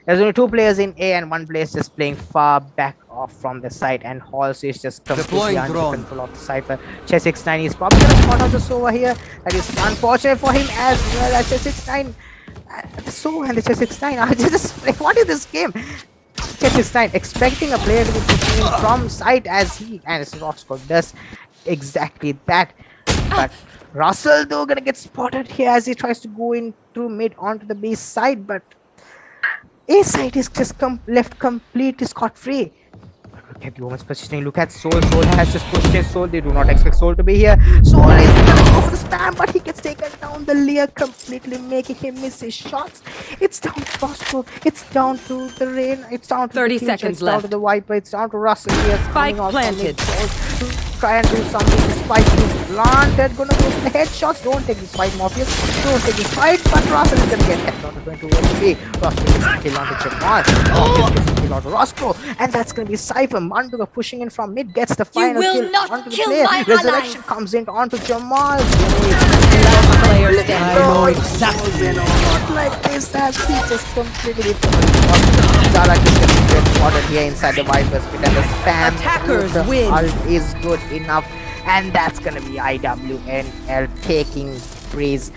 There's only 2 players in A, and 1 player is just playing far back off from the site, and Halls is just completely under control of the cipher. Chess69 is probably gonna spot out the Sova here. That is unfortunate for him as well as Chess69. So and the Chess69 are just like, what is this game? Chess69 expecting a player to be pushing in from side as he and Roscoe does exactly that. But Russell though gonna get spotted here as he tries to go in through mid onto the B side, but A side is just left completely scot-free. Look at the woman's positioning. Look at Soul. Soul has just pushed in. Soul. They do not expect Soul to be here. Soul is gonna go for the spam, but he gets taken down. The Lear completely making him miss his shots. It's down to Bosco. It's down to the Rain. It's down to 30 the Future. seconds It's left. down to the Viper. It's down to Russell here. Spike planted. Try and do something. The Spike is planted. Gonna go for the headshots. Don't take this fight, Morpheus. Don't take this fight. But Russell is gonna get headshot to 22 HP. Russell gets the kill onto Jamal. Morpheus gets the kill onto Roscoe. And that's gonna be Cypher. Manduka pushing in from mid gets the final will kill not onto the kill player. my Resurrection allies. comes in onto Jamal. Player I standing. know exactly. Not like this as he just completely Zara just gets spotted here inside the Viper's pit, and the spam Attackers the win. ult is good enough, and that's gonna be IWNL taking praise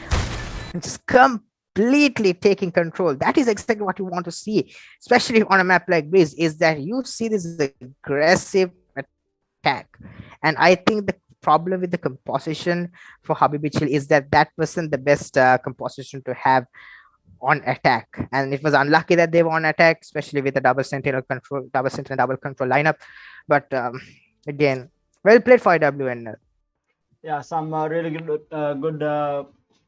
and just completely taking control. That is exactly what you want to see, especially on a map like Breeze, is that you see this aggressive attack. And I think the problem with the composition for Habibi Chill is that that wasn't the best composition to have on attack, and it was unlucky that they were on attack, especially with the double sentinel double control lineup. But again, well played for IWNL. Yeah, some really good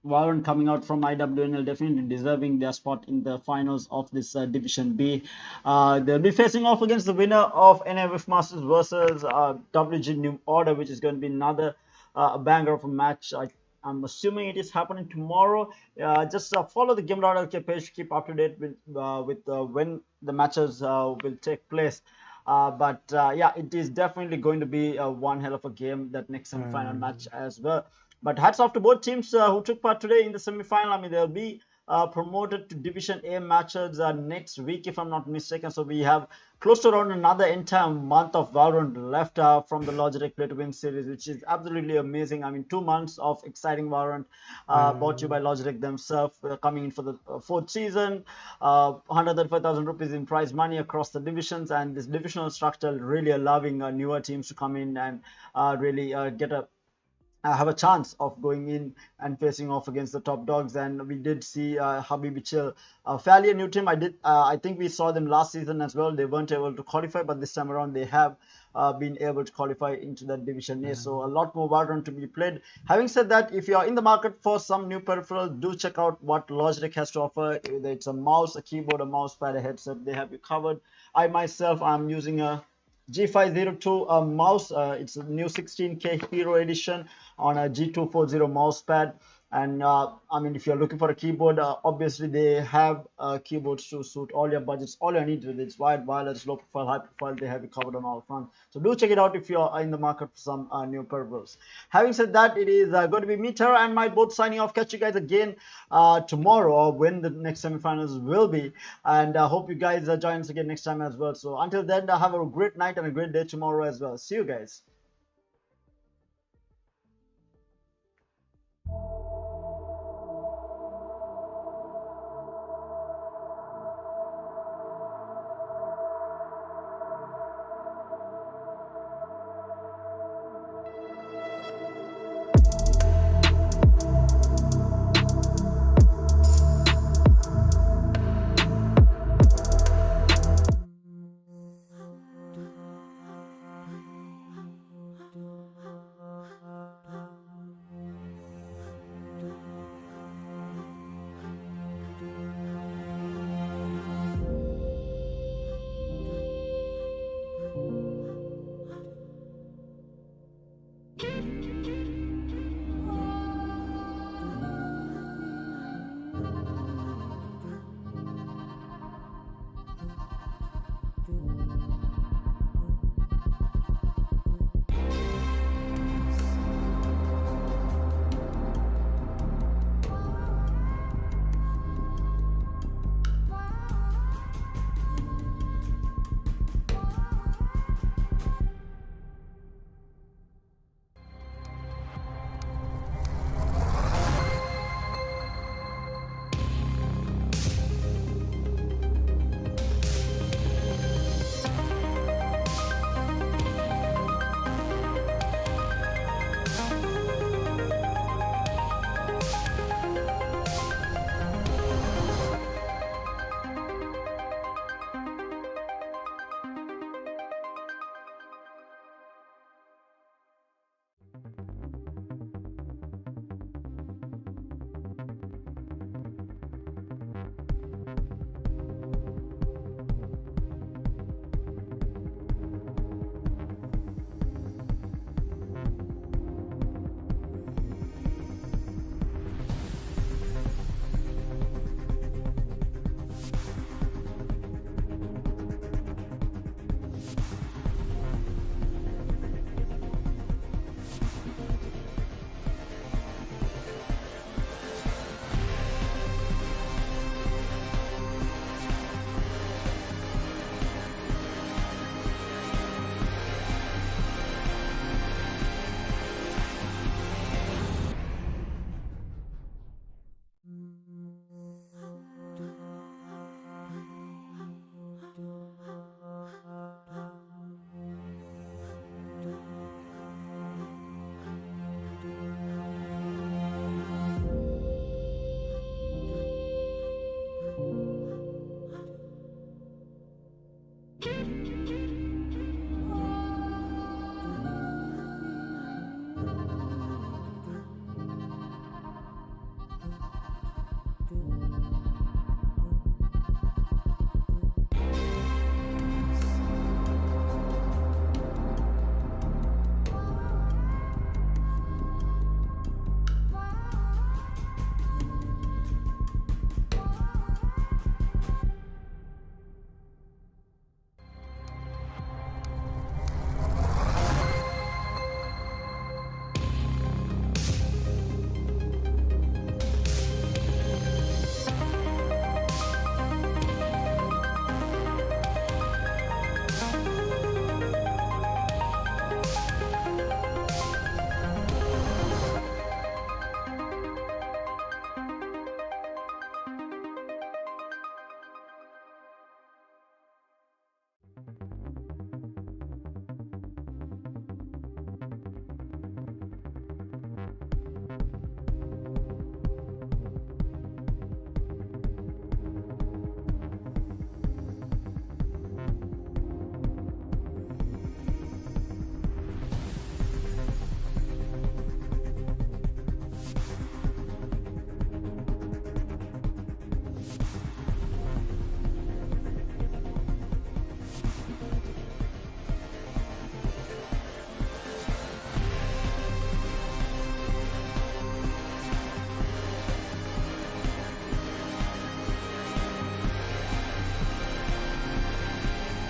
Valorant coming out from IWNL, definitely deserving their spot in the finals of this Division B. They'll be facing off against the winner of NAF Masters versus WG New Order, which is going to be another banger of a match. I'm assuming it is happening tomorrow. Just follow the Gamer.LK page to keep up to date with when the matches will take place. But yeah, it is definitely going to be one hell of a game, that next semi-final match as well. But hats off to both teams who took part today in the semi-final. I mean, they'll be promoted to Division A matches next week, if I'm not mistaken. So we have close to around another entire month of Valorant left from the Logitech Play to Win series, which is absolutely amazing. I mean, 2 months of exciting Valorant brought to you by Logitech themselves, coming in for the fourth season. 135,000 rupees in prize money across the divisions, and this divisional structure really allowing newer teams to come in and really get a have a chance of going in and facing off against the top dogs. And we did see Habibi Chill, fairly a new team. I think we saw them last season as well. They weren't able to qualify, but this time around they have been able to qualify into that Division A. So a lot more Valorant to be played. Having said that, if you are in the market for some new peripherals, do check out what Logitech has to offer. Whether it's a mouse, a keyboard, a mouse pad, a headset, they have you covered. I myself am using a G502 mouse. It's a new 16K Hero Edition on a G240 mouse pad. And I mean, if you're looking for a keyboard, obviously they have keyboards to suit all your budgets, all your needs. It's wired, wireless, low profile, high profile. They have it covered on all fronts. So do check it out if you're in the market for some new peripherals. Having said that, it is going to be me, Tara, and Mike both signing off. Catch you guys again tomorrow, or when the next semifinals will be. And I hope you guys join us again next time as well. So until then, have a great night and a great day tomorrow as well. See you guys.